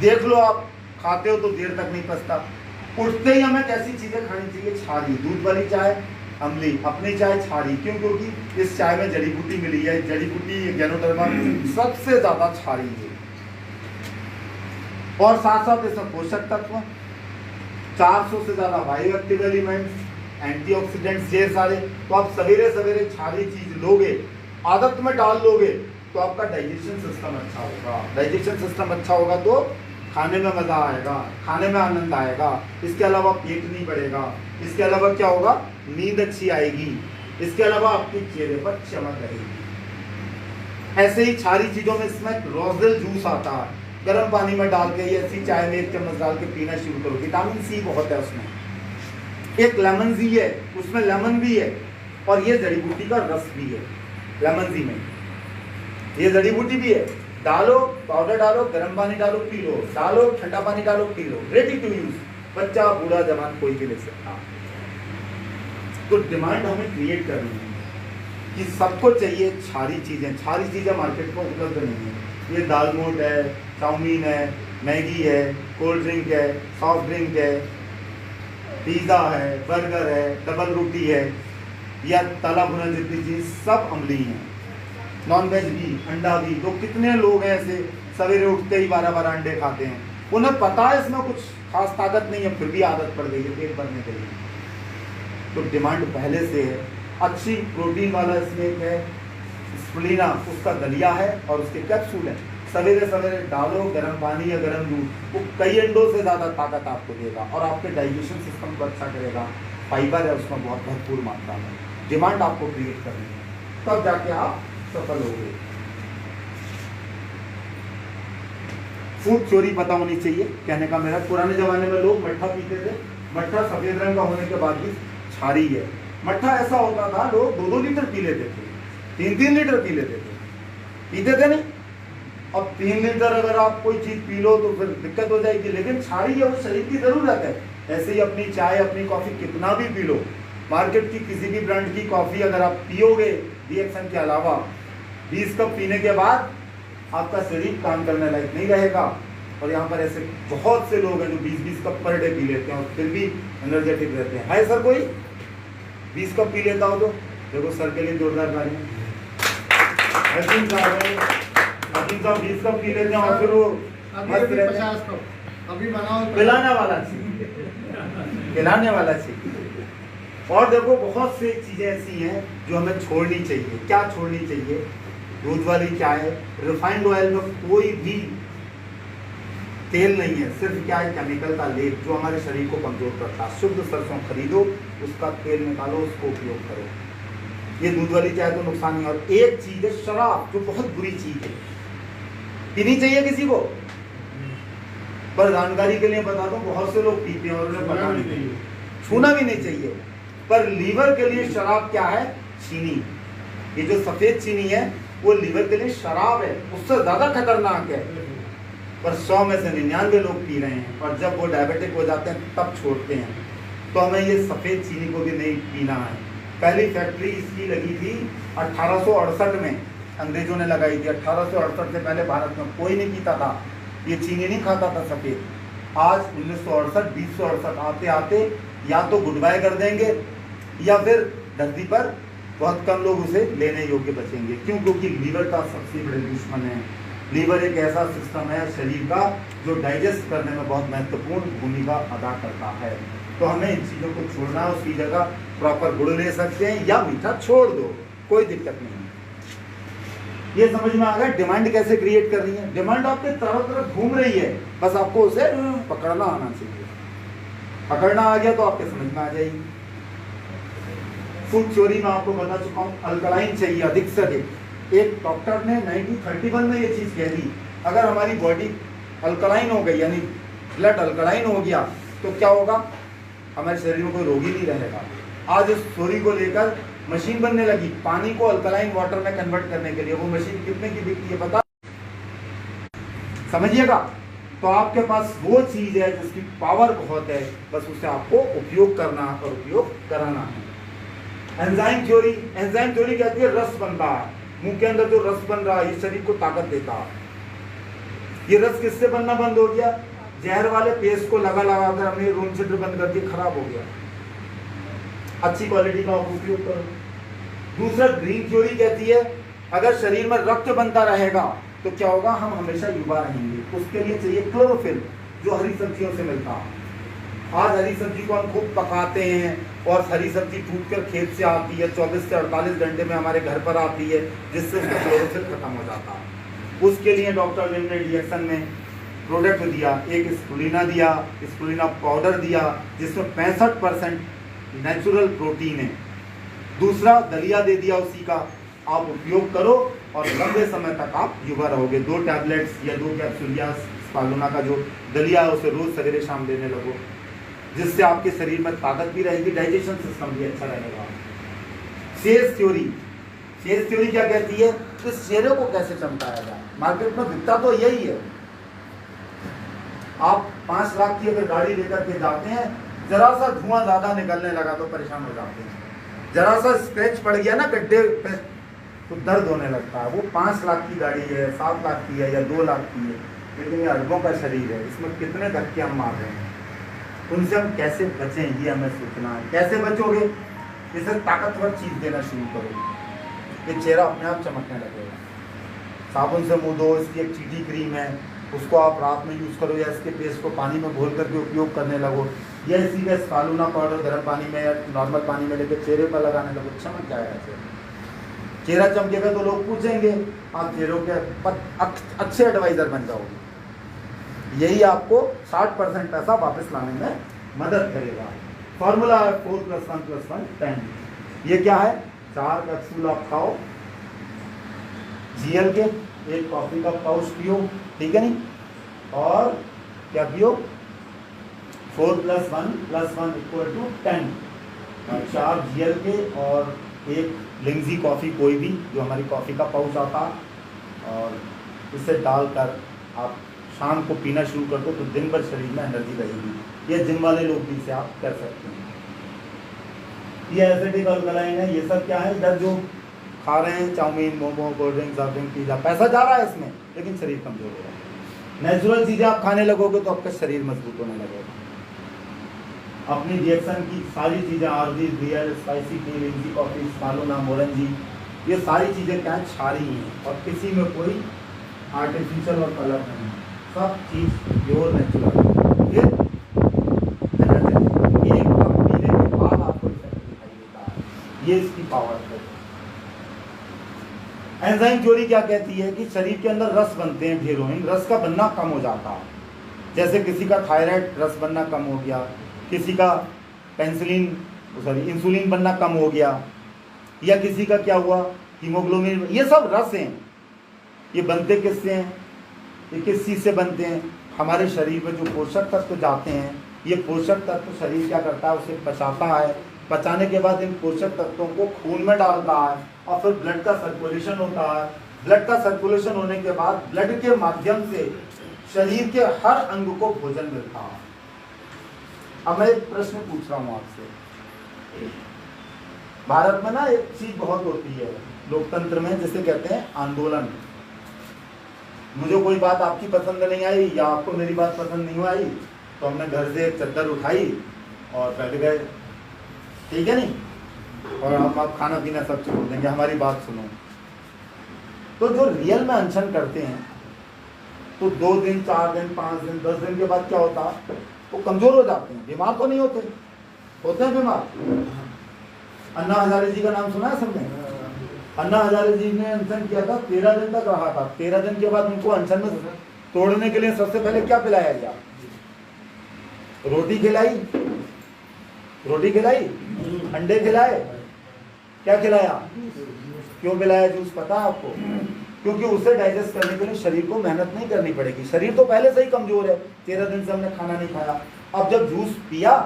देख लो, आप खाते हो तो देर तक नहीं पचता। उठते ही हमें कैसी चीजें खानी चाहिए? क्षारीय। दूध वाली चाय अम्लीय, अपनी चाय क्षारीय। क्यों? क्योंकि इस चाय में जड़ी बूटी मिली है। जड़ी बूटी गैनोडर्मा सबसे ज्यादा क्षारीय है और साथ साथ इसमें पोषक तत्व, 400 से ज्यादा बायो एक्टिव एलिमेंट्स, एंटीऑक्सीडेंट्स ये सारे। तो आप सवेरे सवेरे क्षारीय चीज लोगे, आदत में डाल लोगे तो आपका डाइजेशन सिस्टम अच्छा होगा। डाइजेशन सिस्टम अच्छा होगा तो खाने में मजा आएगा, खाने में आनंद आएगा। इसके अलावा पेट नहीं बढ़ेगा। इसके अलावा क्या होगा? नींद अच्छी आएगी। इसके अलावा आपके चेहरे पर चमक रहेगी। ऐसे ही क्षारीय चीजों में इसमें रोजेल जूस आता है, गर्म पानी में डाल के ऐसी चाय में 1 चम्मच डाल के पीना शुरू करो। विटामिन सी बहुत है उसमें। एक लेमन जी है, उसमें लेमन भी है और ये जड़ी बूटी का रस भी है। लेमन जी में ये जड़ी बूटी भी है। डालो, पाउडर डालो, गर्म पानी डालो, पी लो, डालो, ठंडा पानी डालो, पी लो। Ready to use. बच्चा, बूढ़ा, जवान कोई भी ले सकता। तो डिमांड हमें क्रिएट करनी है कि सबको चाहिए क्षारीय चीजें। क्षारीय चीजें मार्केट में उपलब्ध नहीं है। ये दालमोट है, चाउमीन है, मैगी है, कोल्ड ड्रिंक है, सॉफ्ट ड्रिंक है, पिज्जा है, बर्गर है, डबल रोटी है या तला भुना जितनी चीज सब अम्लीय है। नॉन वेज भी, अंडा भी। तो कितने लोग हैं ऐसे सवेरे उठते ही 12 अंडे खाते हैं, उन्हें पता है इसमें कुछ खास ताकत नहीं है, फिर भी आदत पड़ गई है पेट भरने के लिए। तो डिमांड पहले से है। अच्छी प्रोटीन वाला इसमें एक है स्प्लिना, उसका दलिया है और उसके कैप्सूल है। सवेरे सवेरे डालो गर्म पानी या गर्म दूध, वो कई अंडों से ज़्यादा ताकत आपको देगा और आपके डाइजेशन सिस्टम को अच्छा करेगा। फाइबर है उसमें बहुत भरपूर मात्रा में। डिमांड आपको क्रिएट करनी है, तब जाके आप सफल होंगे। फूड थ्योरी पता होनी चाहिए। कहने का मेरा, पुराने जमाने में लोग मट्ठा पीते थे। मट्ठा सफेद रंग का होने के बाद भी क्षारीय है। मट्ठा ऐसा होता था, लोग 2-2 लीटर पी लेते थे, 3-3 लीटर पी लेते थे। पीते थे नहीं? अब 3 लीटर अगर आप कोई चीज पी लो तो फिर दिक्कत हो जाएगी। लेकिन क्षारीय है, वो शरीर की जरूरत है। ऐसे ही अपनी चाय, अपनी कॉफी कितना भी पी लो, मार्केट की किसी भी ब्रांड की कॉफी अगर आप पियोगे रिएक्शन के अलावा, 20 कप पीने के बाद आपका शरीर काम करने लायक नहीं रहेगा। और यहाँ पर ऐसे बहुत से लोग हैं जो 20-20 कप पर डे पी लेते हैं और फिर भी एनर्जेटिक रहते हैं। है सर कोई 20 कप पी लेता हो तो? देखो सर के लिए जोरदार तालियां। हकीम साहब 20 कप पी लेते हैं और फिर वो मस्त रहते हैं। अभी बनाओ, पिलाने वाला चाहिए, पिलाने वाला चाहिए। और देखो बहुत सी चीजें ऐसी हैं जो हमें छोड़नी चाहिए। क्या छोड़नी चाहिए? दूध वाली चाय, रिफाइंड ऑयल में कोई भी तेल नहीं है, सिर्फ क्या है केमिकल का लेप जो हमारे शरीर को कमजोर करता है। शुद्ध सरसों खरीदो, उसका तेल निकालो, उसको उपयोग करो। ये दूध वाली चाय तो नुकसान नहीं। और एक चीज है शराब, जो बहुत बुरी चीज है, पीनी चाहिए किसी को? पर जानकारी के लिए बता दूं, बहुत से लोग पीते हैं और उन्हें पता नहीं, छूना भी नहीं चाहिए। पर लीवर के लिए शराब क्या है? चीनी। ये जो सफेद चीनी है वो लीवर के लिए शराब है, उससे ज्यादा खतरनाक है। पर 100 में से 99 लोग पी रहे हैं, और जब वो डायबिटिक हो जाते हैं तब छोड़ते हैं। तो हमें ये सफ़ेद चीनी को भी नहीं पीना है। पहली फैक्ट्री इसकी लगी थी 1868 में, अंग्रेजों ने लगाई थी। 1868 से पहले भारत में कोई नहीं पीता था, ये चीनी नहीं खाता था सफ़ेद। आज 1968 2068 आते आते या तो गुड बाय कर देंगे, या फिर धरती पर बहुत कम लोग उसे लेने योग्य बचेंगे। क्यों? क्योंकि लीवर का सबसे बड़े दुश्मन है। लीवर एक ऐसा सिस्टम है शरीर का जो डाइजेस्ट करने में बहुत महत्वपूर्ण भूमिका अदा करता है। तो हमें इन चीज़ों को छोड़ना है, उसकी जगह प्रॉपर गुड़ ले सकते हैं या मीठा छोड़ दो, कोई दिक्कत नहीं है। ये समझ में आ गया डिमांड कैसे क्रिएट कर रही है। डिमांड आपके चारों तरफ घूम रही है, बस आपको उसे पकड़ना आना चाहिए। पकड़ना आ गया तो आपके समझ में आ जाएगी। फूड थ्योरी में आपको बता चुका हूँ, अल्कलाइन चाहिए अधिक से अधिक। एक डॉक्टर ने 1931 में ये चीज़ कह दी, अगर हमारी बॉडी अल्कलाइन हो गई, यानी ब्लड अल्कलाइन हो गया, तो क्या होगा? हमारे शरीर में कोई रोग ही नहीं रहेगा। आज इस थ्योरी को लेकर मशीन बनने लगी पानी को अल्कलाइन वाटर में कन्वर्ट करने के लिए। वो मशीन कितने की बिकती है पता समझिएगा। तो आपके पास वो चीज़ है जिसकी पावर बहुत है, बस उसे आपको उपयोग करना और उपयोग कराना है। एंजाइम थ्योरी, एंजाइम थ्योरी कहती है रस बन रहा है, मुंह के अंदर जो रस बन रहा है ये शरीर को ताकत देता है। ये रस किससे बनना बंद हो गया? जहर वाले पेस्ट को लगा कर हमने रूम छिद्र बंद कर दिया, खराब हो गया। अच्छी क्वालिटी का उपयोग करो। दूसरा ग्रीन थ्योरी कहती है अगर शरीर में रक्त बनता रहेगा तो क्या होगा? हम हमेशा युवा रहेंगे। उसके लिए चाहिए क्लोरोफिल, जो हरी सब्जियों से मिलता है। आज हरी सब्जी को हम खूब पकाते हैं और हरी सब्जी टूट कर खेत से आती है, 24 से 48 घंटे में हमारे घर पर आती है, जिससे उसका क्लोरोफिल खत्म हो जाता है। उसके लिए डॉक्टर लिम ने रिएक्शन में प्रोडक्ट दिया, एक स्प्रुलिना दिया, स्प्रुलिना पाउडर दिया, जिसमें 65% नेचुरल प्रोटीन है। दूसरा दलिया दे दिया उसी का, आप उपयोग करो और लंबे समय तक आप युवा रहोगे। 2 टैबलेट्स या 2 कैप्सूल या स्पालुना का जो दलिया है उसे रोज सवेरे शाम देने लगो, जिससे आपके शरीर में ताकत भी रहेगी, डाइजेशन सिस्टम भी अच्छा रहेगा। सेल्स थ्योरी, सेल्स थ्योरी क्या कहती है? तो चेहरे को कैसे चमकाया जाए। मार्केट में बिकता तो यही है। आप 5 लाख की अगर गाड़ी लेकर के जाते हैं, जरा सा धुआं ज्यादा निकलने लगा तो परेशान हो जाते हैं। जरा सा स्क्रैच पड़ गया ना गड्ढे पे तो दर्द होने लगता है। वो 5 लाख की गाड़ी है, 7 लाख की है या 2 लाख की है, लेकिन ये अरबों का शरीर है, इसमें कितने धक्के हम मार रहे हैं। उनसे हम कैसे बचें ये हमें सोचना है। कैसे बचोगे? इसे ताकतवर चीज़ देना शुरू करो, ये चेहरा अपने आप चमकने लगेगा। साबुन से मुँह धो, इसकी एक चीटी क्रीम है, उसको आप रात में यूज़ करो, या इसके पेस्ट को पानी में घोल करके उपयोग करने लगो, या इसी का स्पालुना पाउडर गर्म पानी में या नॉर्मल पानी में लेकर चेहरे पर लगाने लगो, चमक जाएगा चेहरा। चमकेगा तो लोग पूछेंगे, आप चेहरों के अच्छे एडवाइज़र बन जाओगे। यही आपको 60% पैसा वापस लाने में मदद करेगा। फॉर्मूला है 4 + 1 + 1 10। ये क्या है? 4 कैप्सूल आप खाओ GL के, 1 कॉफी का पाउच पियो, ठीक है नहीं? और क्या पियो? 4 + 1 + 1 = 10। 4 GL के और 1 लिंगजी कॉफ़ी, कोई भी जो हमारी कॉफ़ी का पाउच आता, और इसे डालकर आप शाम को पीना शुरू कर दो तो दिन भर शरीर में एनर्जी रहेगी। ये जिम वाले लोग भी इसे आप कर सकते हैं। ये एसिडिक अल्कलाइन है। ये सब क्या है? इधर जो खा रहे हैं chowmein, momo, cold drink, soft drink, pizza, पैसा जा रहा है इसमें, लेकिन शरीर कमजोर होगा। नेचुरल चीज़ें आप खाने लगोगे तो आपका शरीर मजबूत होने लगेगा। अपनी रिएक्शन की सारी चीज़ें, RG, real, spicy tea, Lingzhi coffee, Spirulina, Morinzhi, ये सारी चीज़ें क्या क्षारी हैं और किसी में कोई आर्टिफिशियल और कलर नहीं है। सब चीज़ प्योर नेचुरल। फिर एक कप पीने के बाद आपको इफेक्ट दिखाई देता है। ये इसकी पावर है। एंजाइम थ्योरी क्या कहती है कि शरीर के अंदर रस बनते हैं ढेरों, रस का बनना कम हो जाता है। जैसे किसी का थायराइड रस बनना कम हो गया, किसी का इंसुलिन बनना कम हो गया, या किसी का क्या हुआ हीमोग्लोबिन, ये सब रस हैं। ये बनते किससे हैं? ये किस चीज़ से बनते हैं? हमारे शरीर में जो पोषक तत्व जाते हैं, ये पोषक तत्व शरीर क्या करता है? उसे पचाता है। पचाने के बाद इन पोषक तत्वों को खून में डालता है और फिर ब्लड का सर्कुलेशन होता है। ब्लड का सर्कुलेशन होने के बाद ब्लड के माध्यम से शरीर के हर अंग को भोजन मिलता है। अब मैं एक प्रश्न पूछ रहा हूं आपसे। भारत में ना एक चीज बहुत होती है लोकतंत्र में, जिसे कहते हैं आंदोलन। मुझे कोई बात आपकी पसंद नहीं आई या आपको मेरी बात पसंद नहीं आई तो हमने घर से एक चद्दर उठाई और बैठ गए, ठीक है नहीं, और हम आप खाना पीना सब छोड़ देंगे, हमारी बात सुनो। तो जो रियल में अनशन करते हैं तो 2 दिन 4 दिन 5 दिन 10 दिन के बाद क्या होता, वो कमजोर हो जाते हैं। बीमार तो नहीं होते, होते हैं बीमार। अन्ना हजारे जी का नाम सुना है सबने? अन्ना हजारे जी ने अनशन किया था, 13 दिन तक रहा था। 13 दिन के बाद उनको अनशन में तोड़ने के लिए सबसे पहले क्या पिलाया गया? रोटी खिलाई, रोटी खिलाई, अंडे खिलाए, क्या खिलाया? क्यों पिलाया जूस पता है आपको? क्योंकि उसे डाइजेस्ट करने के लिए शरीर को मेहनत नहीं करनी पड़ेगी। शरीर तो पहले से ही कमजोर है, 13 दिन से हमने खाना नहीं खाया। अब जब जूस पिया,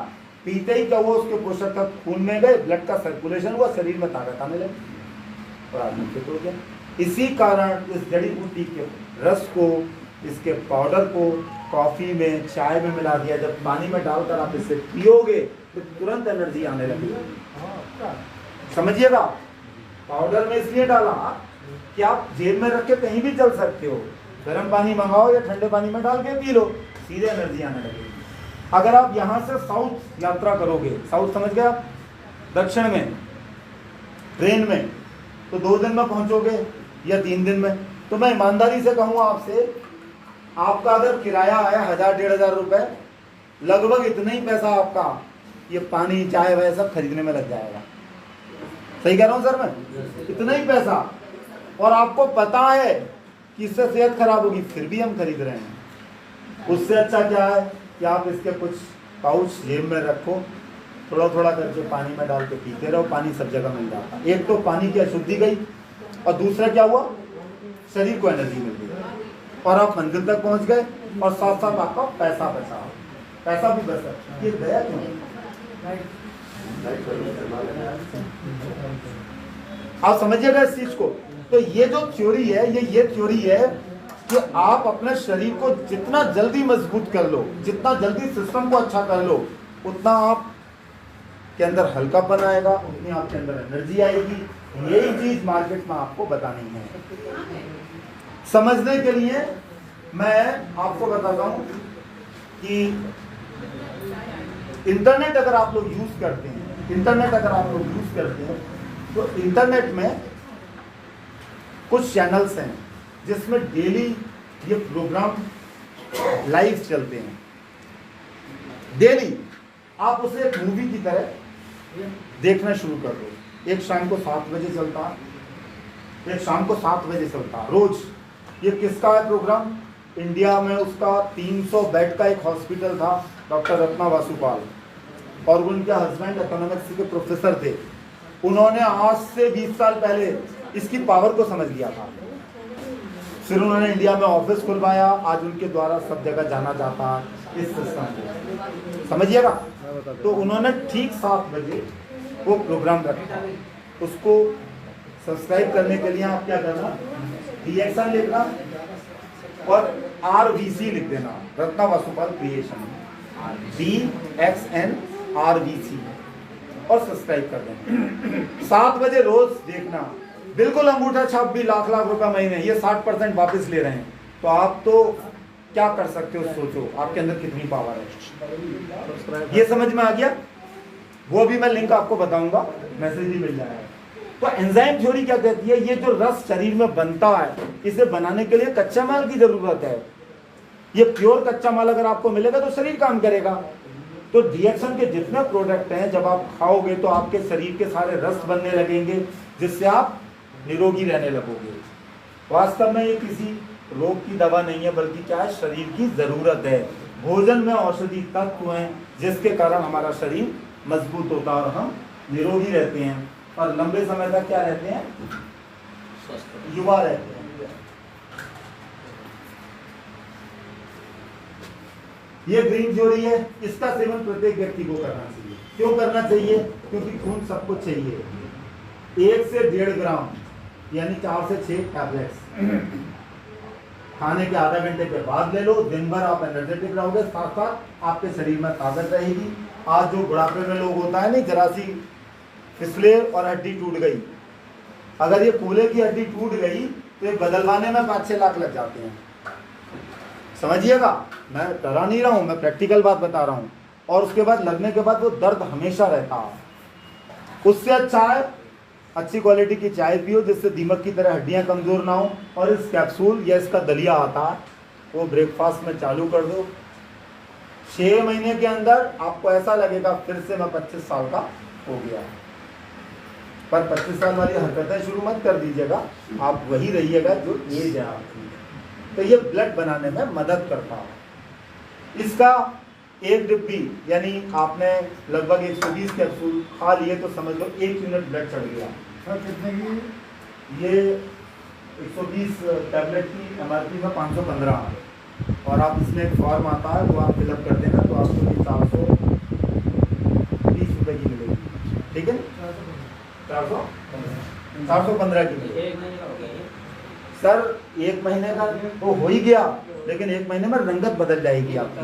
पीते ही क्या हुआ, उसके पोषक तत्व खून में गए, ब्लड का सर्कुलेशन हुआ, शरीर में ताकत आने लगी और आदमी फिट हो गया। इसी कारण इस जड़ी बूटी के रस को, इसके पाउडर को कॉफी में, चाय में मिला दिया। जब पानी में डालकर आप इसे पियोगे तो तुरंत एनर्जी आने लगेगी। समझिएगा, पाउडर में इसलिए डाला कि आप जेब में रख के कहीं भी चल सकते हो। गर्म पानी मंगाओ या ठंडे पानी में डाल के पी लो, सीधे एनर्जी आने लगेगी। अगर आप यहाँ से साउथ यात्रा करोगे, साउथ समझ गए आप, दक्षिण में ट्रेन में, तो 2 दिन में पहुंचोगे या 3 दिन में। तो मैं ईमानदारी से कहूँगा आपसे, आपका अगर किराया आया 1000-1500 रुपए, लगभग इतना ही पैसा आपका ये पानी चाय वह सब खरीदने में लग जाएगा। सही कह रहा हूँ सर मैं? इतना ही पैसा, और आपको पता है कि इससे सेहत खराब होगी, फिर भी हम खरीद रहे हैं। उससे अच्छा क्या है कि आप इसके कुछ पाउच जेब में रखो, थोड़ा थोड़ा करके पानी में डाल के पीते रहो, पानी सब जगह मिल जाता है। एक तो पानी की अशुद्धि गई, और दूसरा क्या हुआ, शरीर को एनर्जी मिल गई और आप मंजिल तक पहुंच गए, और साथ साथ आपका पैसा बचा, पैसा भी बचा। ये गया क्यों? आप समझिएगा इस चीज को। तो ये जो थ्योरी है, ये थ्योरी है कि आप अपने शरीर को जितना जल्दी मजबूत कर लो, जितना जल्दी सिस्टम को अच्छा कर लो, उतना आप के अंदर हल्कापन आएगा, उतनी आपके अंदर एनर्जी आएगी। यही चीज मार्केट में आपको बतानी है। समझने के लिए मैं आपको बताता हूं कि इंटरनेट अगर आप लोग यूज करते हैं, तो इंटरनेट में कुछ चैनल्स हैं जिसमें डेली ये प्रोग्राम लाइव चलते हैं। डेली आप उसे एक मूवी की तरह देखना शुरू कर दो। एक शाम को 7 बजे चलता है, एक शाम को 7 बजे चलता है रोज। ये किसका है प्रोग्राम? इंडिया में उसका 300 बेड का एक हॉस्पिटल था, डॉक्टर रत्ना वासुपाल, और उनके हस्बैंड इकोनॉमिक्स के प्रोफेसर थे। उन्होंने आज से 20 साल पहले इसकी पावर को समझ लिया था। फिर उन्होंने इंडिया में ऑफिस खुलवाया, आज उनके द्वारा सब जगह जाना जाता है इस सिस्टम को, समझिएगा। तो उन्होंने ठीक 7 बजे वो प्रोग्राम रखा। उसको सब्सक्राइब करने के लिए आप क्या करना, DXN लिखना और RVC लिख देना, रत्ना वासुपाल क्रिएशन, DXN RVC, और सब्सक्राइब कर देना। 7 बजे रोज देखना। बिल्कुल अंगूठा छाप भी लाख रुपए महीने, ये 60% वापस ले रहे हैं। तो आप तो क्या कर सकते हो, सोचो आपके अंदर कितनी पावर है। ये समझ में आ गया? वो भी मैं लिंक आपको बताऊंगा, मैसेज भी मिल जाएगा। तो एंजाइम थ्योरी क्या कहती है, ये जो रस शरीर में बनता है, इसे बनाने के लिए कच्चा माल की जरूरत है। ये प्योर कच्चा माल अगर आपको मिलेगा तो शरीर काम करेगा। तो DXN के जितने प्रोडक्ट हैं, जब आप खाओगे तो आपके शरीर के सारे रस बनने लगेंगे, जिससे आप निरोगी रहने लगोगे। वास्तव में ये किसी रोग की दवा नहीं है, बल्कि क्या है, शरीर की जरूरत है। भोजन में औषधि तत्व हैं जिसके कारण हमारा शरीर मजबूत होता है और हम निरोगी रहते हैं, और लंबे समय तक क्या रहते हैं, युवा रहते हैं। ये ग्रीन थ्योरी है, इसका सेवन प्रत्येक व्यक्ति को करना चाहिए। क्यों करना चाहिए? क्योंकि खून सबको चाहिए। 1 से 1.5 ग्राम यानी 4 से 6 टैबलेट्स खाने के आधा घंटे के बाद ले लो, दिन भर आप एनर्जेटिक रहोगे, साथ साथ आपके शरीर में ताकत रहेगी। आज जो बुढ़ापे में लोग होता है नहीं, जरा सी फिसले और हड्डी टूट गई, अगर ये कूल्हे की हड्डी टूट गई तो ये बदलवाने में 5-6 लाख लग जाते हैं। समझिएगा, मैं डरा नहीं रहा हूँ, मैं प्रैक्टिकल बात बता रहा हूँ। और उसके बाद लगने के बाद वो दर्द हमेशा रहता है। उससे अच्छा है अच्छी क्वालिटी की चाय पियो जिससे दीमक की तरह हड्डियां कमज़ोर ना हो, और इस कैप्सूल या इसका दलिया आता है वो ब्रेकफास्ट में चालू कर दो। 6 महीने के अंदर आपको ऐसा लगेगा फिर से मैं 25 साल का हो गया। पर 25 साल वाली हरकतें शुरू मत कर दीजिएगा, आप वही रहिएगा जो एज है आपकी। तो ये ब्लड बनाने में मदद करता है। इसका एक डिब्बी यानी आपने लगभग 120 कैप्सूल खा लिए तो समझ लो 1 यूनिट ब्लड चढ़ गया। सर कितने की? ये 120 टैबलेट की एमआरपी में 515 है, और आप इसमें एक फॉर्म आता है वो आप फिलअप कर देना तो आपको ये 420 रुपये की मिलेगी। ठीक है, 415 की मिलेगी। सर 1 महीने का तो हो ही गया, लेकिन 1 महीने में रंगत बदल जाएगी आपकी।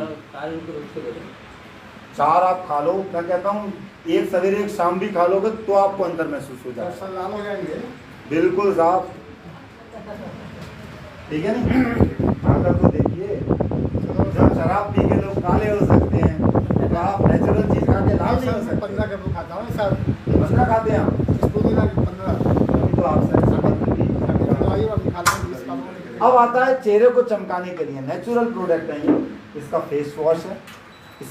4 आप खा लो, मैं कहता हूँ एक सवेरे एक शाम भी खा लोगे तो आपको अंदर महसूस हो जाएगा। लाल हो जाएंगे बिल्कुल साहब, ठीक है नहीं? अगर तो देखिए जब शराब पी के लोग काले हो सकते हैं तो आप नेचुरल चीज खा के लाल नहीं हो सकते। 15 कैप्सूल खाता हूँ सर। 15 खाते हैं आप? इसको भी 15 अभी तो आप सर दवाई और खाता हूँ। अब आता है चेहरे को चमकाने के लिए नेचुरल प्रोडक्ट है ये। इसका फेस वॉश है, इस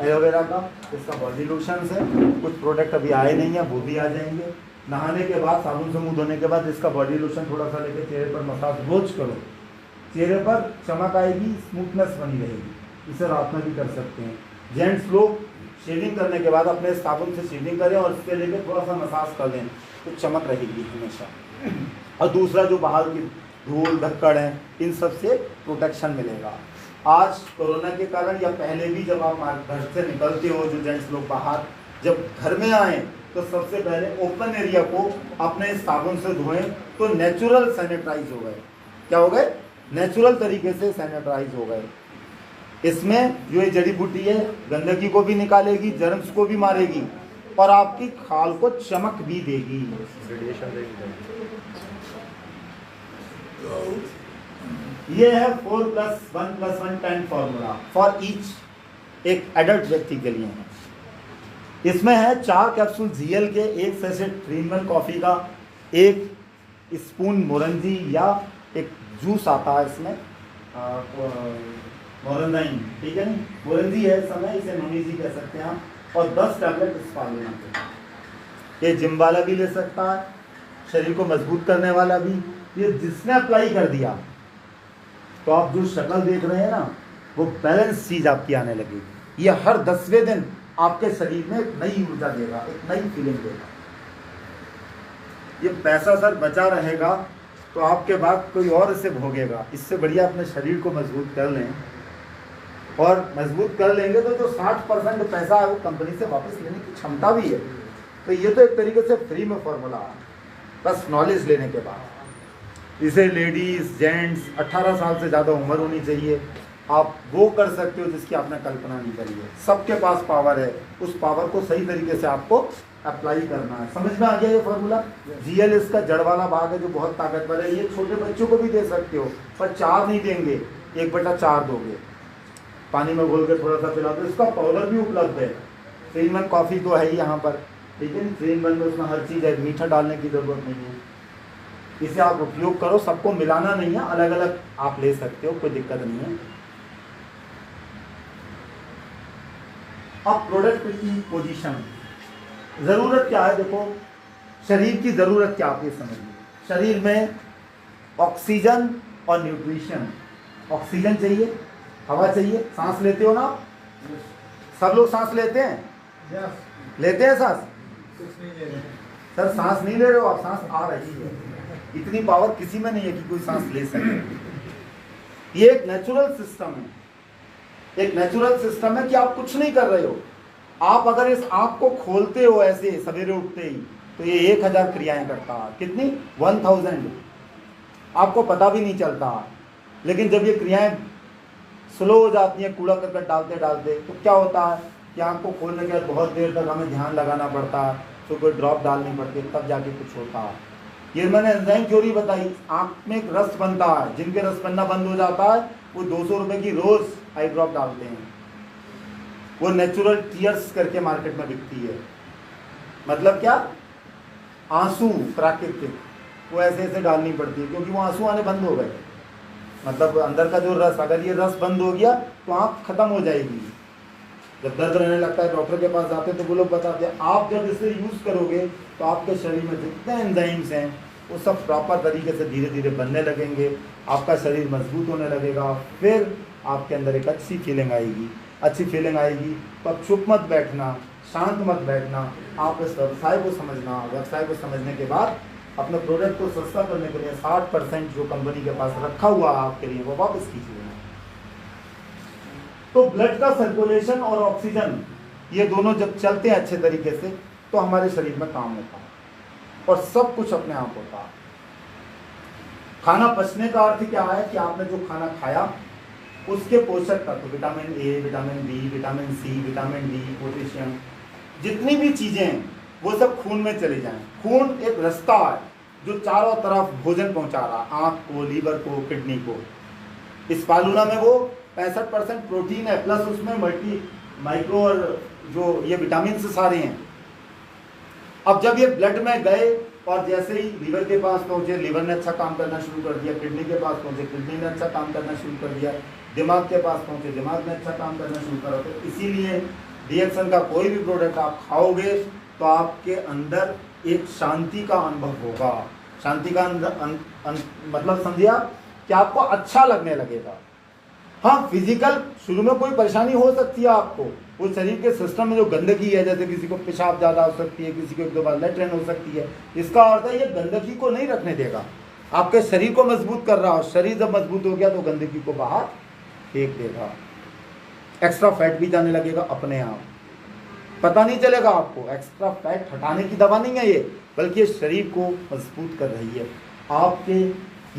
एलोवेरा का, इसका बॉडी लोशन है। कुछ प्रोडक्ट अभी आए नहीं है, वो भी आ जाएंगे। नहाने के बाद साबुन से मुंह धोने के बाद इसका बॉडी लोशन थोड़ा सा लेके चेहरे पर मसाज रोज करो, चेहरे पर चमक आएगी, स्मूथनेस बनी रहेगी। इसे रात में भी कर सकते हैं। जेंट्स लोग शेविंग करने के बाद अपने साबुन से शेविंग करें और इसके लेके थोड़ा सा मसाज कर दें तो चमक रहेगी हमेशा। और दूसरा जो बाहर की धूल धक्कड़ है इन सब से प्रोटेक्शन मिलेगा। आज कोरोना के कारण या पहले भी जब आप घर से निकलते हो, जो जेंट्स लोग बाहर जब घर में आए तो सबसे पहले ओपन एरिया को अपने साबुन से धोएं तो नेचुरल सैनिटाइज हो गए। क्या हो गए? नेचुरल तरीके से सैनिटाइज हो गए। इसमें जो ये जड़ी बूटी है गंदगी को भी निकालेगी, जर्म्स को भी मारेगी और आपकी खाल को चमक भी देगी। ये है 4+1+1 10 फॉर्मूला फॉर ईच, एक एडल्ट व्यक्ति के लिए है। इसमें है 4 कैप्सूल जीएल के, 1 सैशेट 3-in-1 कॉफ़ी का, 1 स्पून मोरंजी या एक जूस आता है इसमें मोरंजाइन, ठीक है नहीं, मोरंजी है इस समय, इसे नोनीजी कह सकते हैं आप, और 10 टैबलेट स्पालुना के। ये जिम वाला भी ले सकता है, शरीर को मजबूत करने वाला भी। ये जिसने अप्लाई कर दिया तो आप जो शक्ल देख रहे हैं ना वो बैलेंस चीज़ आपकी आने लगेगी। ये हर 10वें दिन आपके शरीर में एक नई ऊर्जा देगा, एक नई फीलिंग देगा। ये पैसा सर बचा रहेगा तो आपके बाद कोई और इसे भोगेगा। इससे बढ़िया अपने शरीर को मजबूत कर लें, और मजबूत कर लेंगे तो जो 60% पैसा है वो कंपनी से वापस लेने की क्षमता भी है। तो ये तो एक तरीके से फ्री में फॉर्मूला है, बस नॉलेज लेने के बाद। इसे लेडीज़ जेंट्स 18 साल से ज़्यादा उम्र होनी चाहिए, आप वो कर सकते हो जिसकी आपने कल्पना नहीं करी है। सबके पास पावर है, उस पावर को सही तरीके से आपको अप्लाई करना है। समझ में आ गया ये फॉर्मूला? जीएल इसका जड़ वाला भाग है जो बहुत ताकतवर है। ये छोटे बच्चों को भी दे सकते हो, पर 4 नहीं देंगे, 1/4 दोगे, पानी में घोल के थोड़ा सा पिला दो। इसका पाउडर भी उपलब्ध है। 3-in-1 कॉफ़ी तो है ही यहाँ पर, ठीक है। 3-in-1 में उसमें हर चीज़ है, मीठा डालने की ज़रूरत नहीं है। इसे आप उपयोग करो, सबको मिलाना नहीं है, अलग अलग आप ले सकते हो, कोई दिक्कत नहीं है। अब प्रोडक्ट की पोजीशन, ज़रूरत क्या है? देखो शरीर की ज़रूरत क्या आप ये समझिए। शरीर में ऑक्सीजन और न्यूट्रिशन, ऑक्सीजन चाहिए, हवा चाहिए, सांस लेते हो ना? सब लोग सांस लेते हैं? लेते हैं सांस? सर सांस नहीं ले रहे हो आप, सांस आ रही है। इतनी पावर किसी में नहीं है कि कोई सांस ले सके। ये एक नेचुरल सिस्टम है, एक नेचुरल सिस्टम है कि आप कुछ नहीं कर रहे हो। आप अगर इस आँख को खोलते हो ऐसे सवेरे उठते ही तो ये 1000 क्रियाएं करता है। कितनी? 1000। आपको पता भी नहीं चलता। लेकिन जब ये क्रियाएं स्लो हो जाती हैं कूड़ा करकट डालते डालते, तो क्या होता है कि आँख को खोलने के बाद बहुत देर तक हमें ध्यान लगाना पड़ता है, तो कोई ड्रॉप डालनी पड़ती है, तब जाके कुछ होता है। ये मैंने एंजाइम थ्योरी बताई। आँख में एक रस बनता है, जिनके रस बनना बंद हो जाता है वो 200 रुपये की रोज़ आई ड्रॉप डालते हैं। वो नेचुरल टीयर्स करके मार्केट में बिकती है। मतलब क्या, आंसू प्राकृतिक, वो ऐसे ऐसे डालनी पड़ती है, क्योंकि वो आंसू आने बंद हो गए। मतलब अंदर का जो रस, अगर ये रस बंद हो गया तो आँख खत्म हो जाएगी। जब दर्द रहने लगता है डॉक्टर के पास जाते हैं तो वो लोग बताते हैं आप जब इसे यूज़ करोगे तो आपके शरीर में जितने एंजाइम्स हैं वो सब प्रॉपर तरीके से धीरे धीरे बनने लगेंगे, आपका शरीर मजबूत होने लगेगा, फिर आपके अंदर एक अच्छी फीलिंग आएगी। अच्छी फीलिंग आएगी तो अब चुप मत बैठना, शांत मत बैठना, आप इस व्यवसाय को समझना। व्यवसाय को समझने के बाद अपने प्रोडक्ट को सस्ता करने के लिए 60% जो कंपनी के पास रखा हुआ है आपके लिए वो वापस कीजिए। तो ब्लड का सर्कुलेशन और ऑक्सीजन ये दोनों जब चलते हैं अच्छे तरीके से तो हमारे शरीर में काम होता है और सब कुछ अपने आप होता है। खाना पचने का अर्थ क्या है कि आपने जो खाना खाया उसके पोषक तत्व vitamin A, vitamin B, vitamin C, vitamin D, potassium, जितनी भी चीज़ें हैं वो सब खून में चले जाएं। खून एक रास्ता है जो चारों तरफ भोजन पहुंचा रहा है, आँख को, लीवर को, किडनी को। इस फालूना में वो 65% प्रोटीन है, प्लस उसमें माइक्रो और जो ये विटामिन से सारे हैं। अब जब ये ब्लड में गए और जैसे ही लीवर के पास पहुंचे, लीवर ने अच्छा काम करना शुरू कर दिया, किडनी के पास पहुंचे, किडनी ने अच्छा काम करना शुरू कर दिया, दिमाग के पास पहुंचे, दिमाग ने अच्छा काम करना शुरू करा। तो इसीलिए रिएक्शन का कोई भी प्रोडक्ट आप खाओगे तो आपके अंदर एक शांति का अनुभव होगा। शांति का मतलब समझिए आप कि आपको अच्छा लगने लगेगा। हाँ, फिजिकल शुरू में कोई परेशानी हो सकती है आपको, वो शरीर के सिस्टम में जो गंदगी है, जैसे किसी को पेशाब ज़्यादा हो सकती है, किसी को एक दो बार लेटरिन हो सकती है, इसका अर्थ है ये गंदगी को नहीं रखने देगा, आपके शरीर को मजबूत कर रहा हो। शरीर जब मजबूत हो गया तो गंदगी को बाहर फेंक देगा, एक्स्ट्रा फैट भी जाने लगेगा अपने आप, पता नहीं चलेगा आपको। एक्स्ट्रा फैट हटाने की दवा नहीं है ये, बल्कि ये शरीर को मजबूत कर रही है। आपके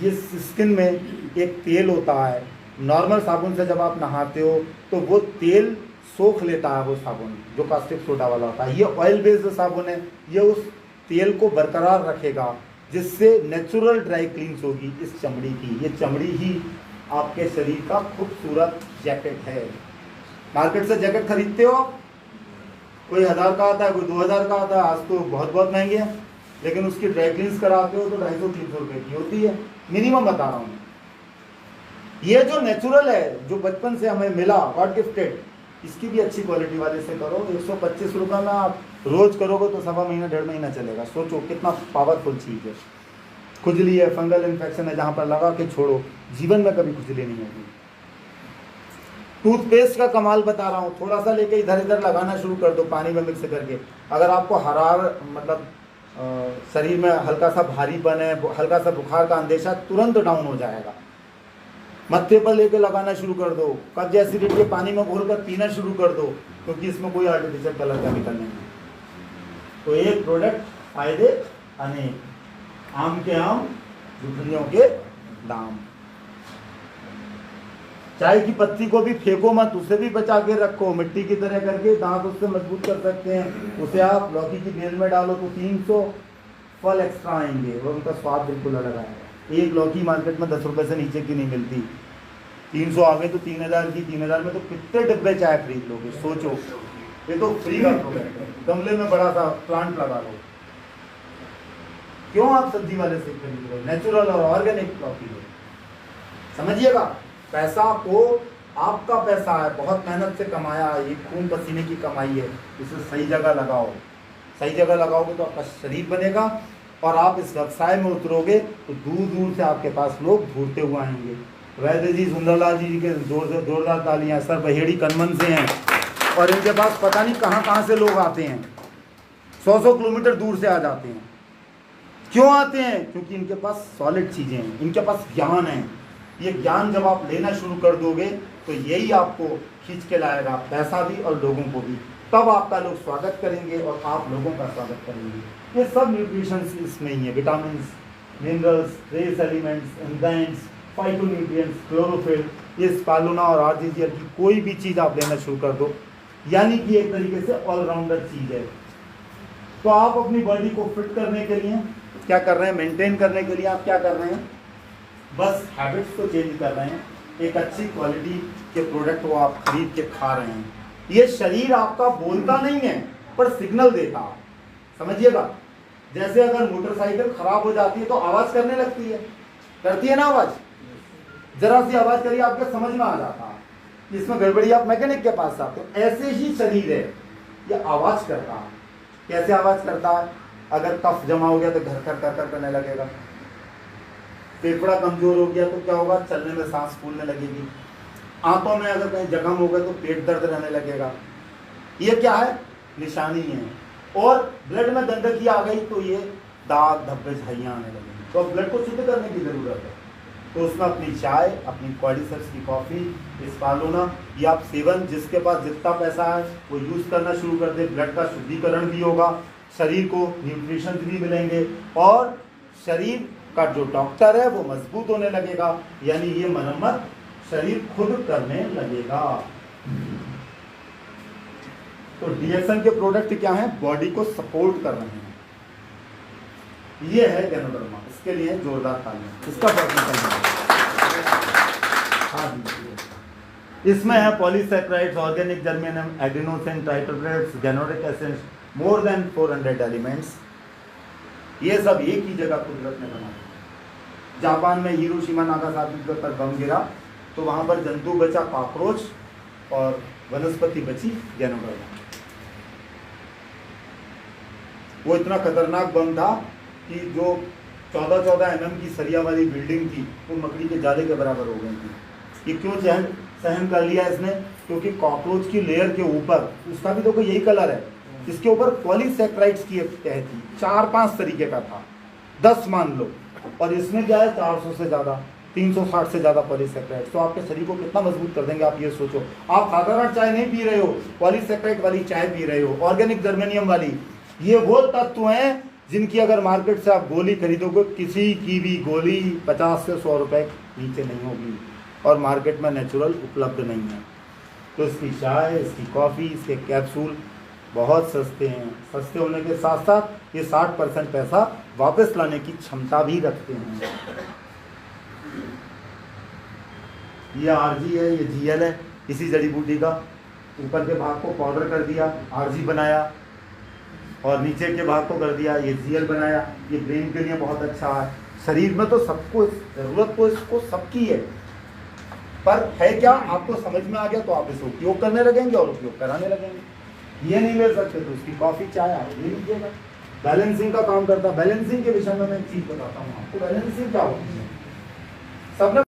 ये स्किन में एक तेल होता है, नॉर्मल साबुन से जब आप नहाते हो तो वो तेल सोख लेता है, वो साबुन जो कास्टिक सोडा वाला होता है। ये ऑयल बेस्ड साबुन है, ये उस तेल को बरकरार रखेगा, जिससे नेचुरल ड्राई क्लींस होगी इस चमड़ी की। ये चमड़ी ही आपके शरीर का खूबसूरत जैकेट है। मार्केट से जैकेट खरीदते हो, कोई 1000 का आता है, कोई 2000 का आता है, आज तो बहुत बहुत महंगे हैं, लेकिन उसकी ड्राई क्लींस कराते हो तो 250-300 रुपये की होती है, मिनिमम बता रहा हूँ। ये जो नेचुरल है, जो बचपन से हमें मिला, गॉड गिफ्टेड, इसकी भी अच्छी क्वालिटी वाले से करो। 125 रुपये में आप रोज करोगे तो सवा महीना 1.5 महीना चलेगा। सोचो कितना पावरफुल चीज़ है। खुजली है, फंगल इन्फेक्शन है, जहाँ पर लगा के छोड़ो, जीवन में कभी खुजली नहीं होगी। टूथपेस्ट का कमाल बता रहा हूँ, थोड़ा सा लेके इधर इधर लगाना शुरू कर दो पानी में मिक्स करके। अगर आपको हरार मतलब शरीर में हल्का सा भारीपन है, हल्का सा बुखार का अंदेशा, तुरंत डाउन हो जाएगा। मत्थे पर लेके लगाना शुरू कर दो। कब्ज एसिडिटी के पानी में घोलकर पीना शुरू कर दो, क्योंकि इसमें कोई आर्टिफिशियल कलर केमिकल नहीं है। तो एक प्रोडक्ट फायदे अनेक, आम के आम गुठलियों के दाम। चाय की पत्ती को भी फेंको मत, उसे भी बचा के रखो, मिट्टी की तरह करके दांत उससे मजबूत कर सकते हैं। उसे आप लौकी की बेल में डालो तो 300 फल एक्स्ट्रा आएंगे और उनका स्वाद बिल्कुल अलग आएगा। एक लौकी मार्केट में 10 रुपये से नीचे की नहीं मिलती, 300 आ गए तो 3000 की, 3000 में तो कितने डिब्बे चाय खरीद लोगे। सोचो, ये तो फ्री का प्रोडक्ट है। गमले में बड़ा सा प्लांट लगा लो, क्यों आप सब्जी वाले से खरीद रहे हो? नेचुरल और ऑर्गेनिक लौकी लो। समझिएगा, पैसा को आपका पैसा है, बहुत मेहनत से कमाया, ये खून पसीने की कमाई है, इसे सही जगह लगाओ। सही जगह लगाओगे तो आपका शरीर बनेगा और आप इस व्यवसाय में उतरोगे तो दूर दूर से आपके पास लोग घूरते हुए आएंगे। वैद्य जी, सुंदरलाल जी के जोरदार तालियां। सर बहेड़ी कनमन से हैं और इनके पास पता नहीं कहाँ से लोग आते हैं, 100 किलोमीटर दूर से आ जाते हैं। क्यों आते हैं? क्योंकि इनके पास सॉलिड चीज़ें हैं, इनके पास ज्ञान है। ये ज्ञान जब आप लेना शुरू कर दोगे तो यही आपको खींच के लाएगा, पैसा भी और लोगों को भी। तब आपका लोग स्वागत करेंगे और आप लोगों का स्वागत करेंगे। ये सब न्यूट्रिशन इसमें ही है, vitamin, minerals, trace elements, enzymes, phytonutrients, chlorophyll, ये स्पालुना और आरजीजीएल की कोई भी चीज़ आप लेना शुरू कर दो, यानी कि एक तरीके से ऑलराउंडर चीज़ है। तो आप अपनी बॉडी को फिट करने के लिए क्या कर रहे हैं, मेंटेन करने के लिए आप क्या कर रहे हैं, बस हैबिट्स को चेंज कर रहे हैं, एक अच्छी क्वालिटी के प्रोडक्ट वो आप खरीद के खा रहे हैं। ये शरीर आपका बोलता नहीं है पर सिग्नल देता है, समझिएगा। जैसे अगर मोटरसाइकिल खराब हो जाती है तो आवाज करने लगती है, करती है ना आवाज, जरा सी आवाज करिए आपके समझ में आ जाता है इसमें गड़बड़ी, आप मैकेनिक के पास आते हो। ऐसे ही शरीर है, ये आवाज करता है। कैसे आवाज करता है, अगर कफ जमा हो गया तो घर कर कर कर करने लगेगा, फेफड़ा कमजोर हो गया तो क्या होगा, चलने में सांस फूलने लगेगी, आंतों में अगर कहीं जख्म होगा तो पेट दर्द रहने लगेगा। ये क्या है, निशानी है। और ब्लड में गंदगी आ गई तो ये दाग धब्बे झाइयाँ आने लगेंगी। तो ब्लड को शुद्ध करने की जरूरत है, तो उसमें अपनी चाय, अपनी क्वाड्रिसेप्स की कॉफ़ी, स्पालुना, ये आप सेवन, जिसके पास जितना पैसा है वो यूज़ करना शुरू कर दे। ब्लड का शुद्धिकरण भी होगा, शरीर को न्यूट्रिशन भी मिलेंगे और शरीर का जो डॉक्टर है वो मजबूत होने लगेगा, यानी ये मरम्मत शरीर खुद करने लगेगा। तो डीएक्सन के प्रोडक्ट क्या हैं, बॉडी को सपोर्ट कर रहे हैं। ये है गैनोडर्मा, इसके लिए जोरदार तालियां, इसका इसमें है polysaccharides, organic germanium, adenosine triterpenes, ganoderic acid, more than 400 elements. ये सब एक ही जगह कुदरत ने बनाया। जापान में हिरोशिमा नागासाकी के ऊपर बम गिरा तो वहां पर जंतु बचा कॉकरोच और वनस्पति बची गैनोडर्मा। वो इतना खतरनाक बम था कि जो 14-14 mm की सरिया वाली बिल्डिंग थी वो मकड़ी के जाले के बराबर हो गई थी। ये क्यों सहन कर लिया इसने, क्योंकि कॉकरोच की लेयर के ऊपर, उसका भी तो यही कलर है, इसके ऊपर पॉलीसैकेराइड्स की तह थी, 4-5 तरीके का था, 10 मान लो, और इसमें क्या है 400 से ज़्यादा, 360 से ज़्यादा पॉलीसैकेराइड्स। तो आपके शरीर को कितना मजबूत कर देंगे, आप ये सोचो। आप साधारण चाय नहीं पी रहे हो, पॉलीसैकेराइड वाली चाय पी रहे हो, ऑर्गेनिक जर्मेनियम वाली। ये वो तत्व हैं जिनकी अगर मार्केट से आप गोली खरीदोगे, किसी की भी गोली 50 से 100 रुपए नीचे नहीं होगी, और मार्केट में नेचुरल उपलब्ध नहीं है। तो इसकी चाय, इसकी कॉफ़ी, इसके कैप्सूल बहुत सस्ते हैं। सस्ते होने के साथ साथ ये 60% पैसा वापस लाने की क्षमता भी रखते हैं। ये आरजी है, ये जीएल है, इसी जड़ी बूटी का ऊपर के भाग को पाउडर कर दिया, आरजी बनाया, और नीचे के भाग को कर दिया, ये जीएल बनाया। ये ब्रेन के लिए बहुत अच्छा है। शरीर में तो सबको ज़रूरत तो इसको सबकी है, पर है क्या, आपको समझ में आ गया तो आप इसे उपयोग करने लगेंगे और उपयोग कराने लगेंगे। ये नहीं ले सकते तो उसकी कॉफ़ी चाय आप ले लीजिएगा। बैलेंसिंग का काम करता है। बैलेंसिंग के विषय में मैं एक चीज़ बताता हूँ आपको, बैलेंसिंग क्या होती है। सबने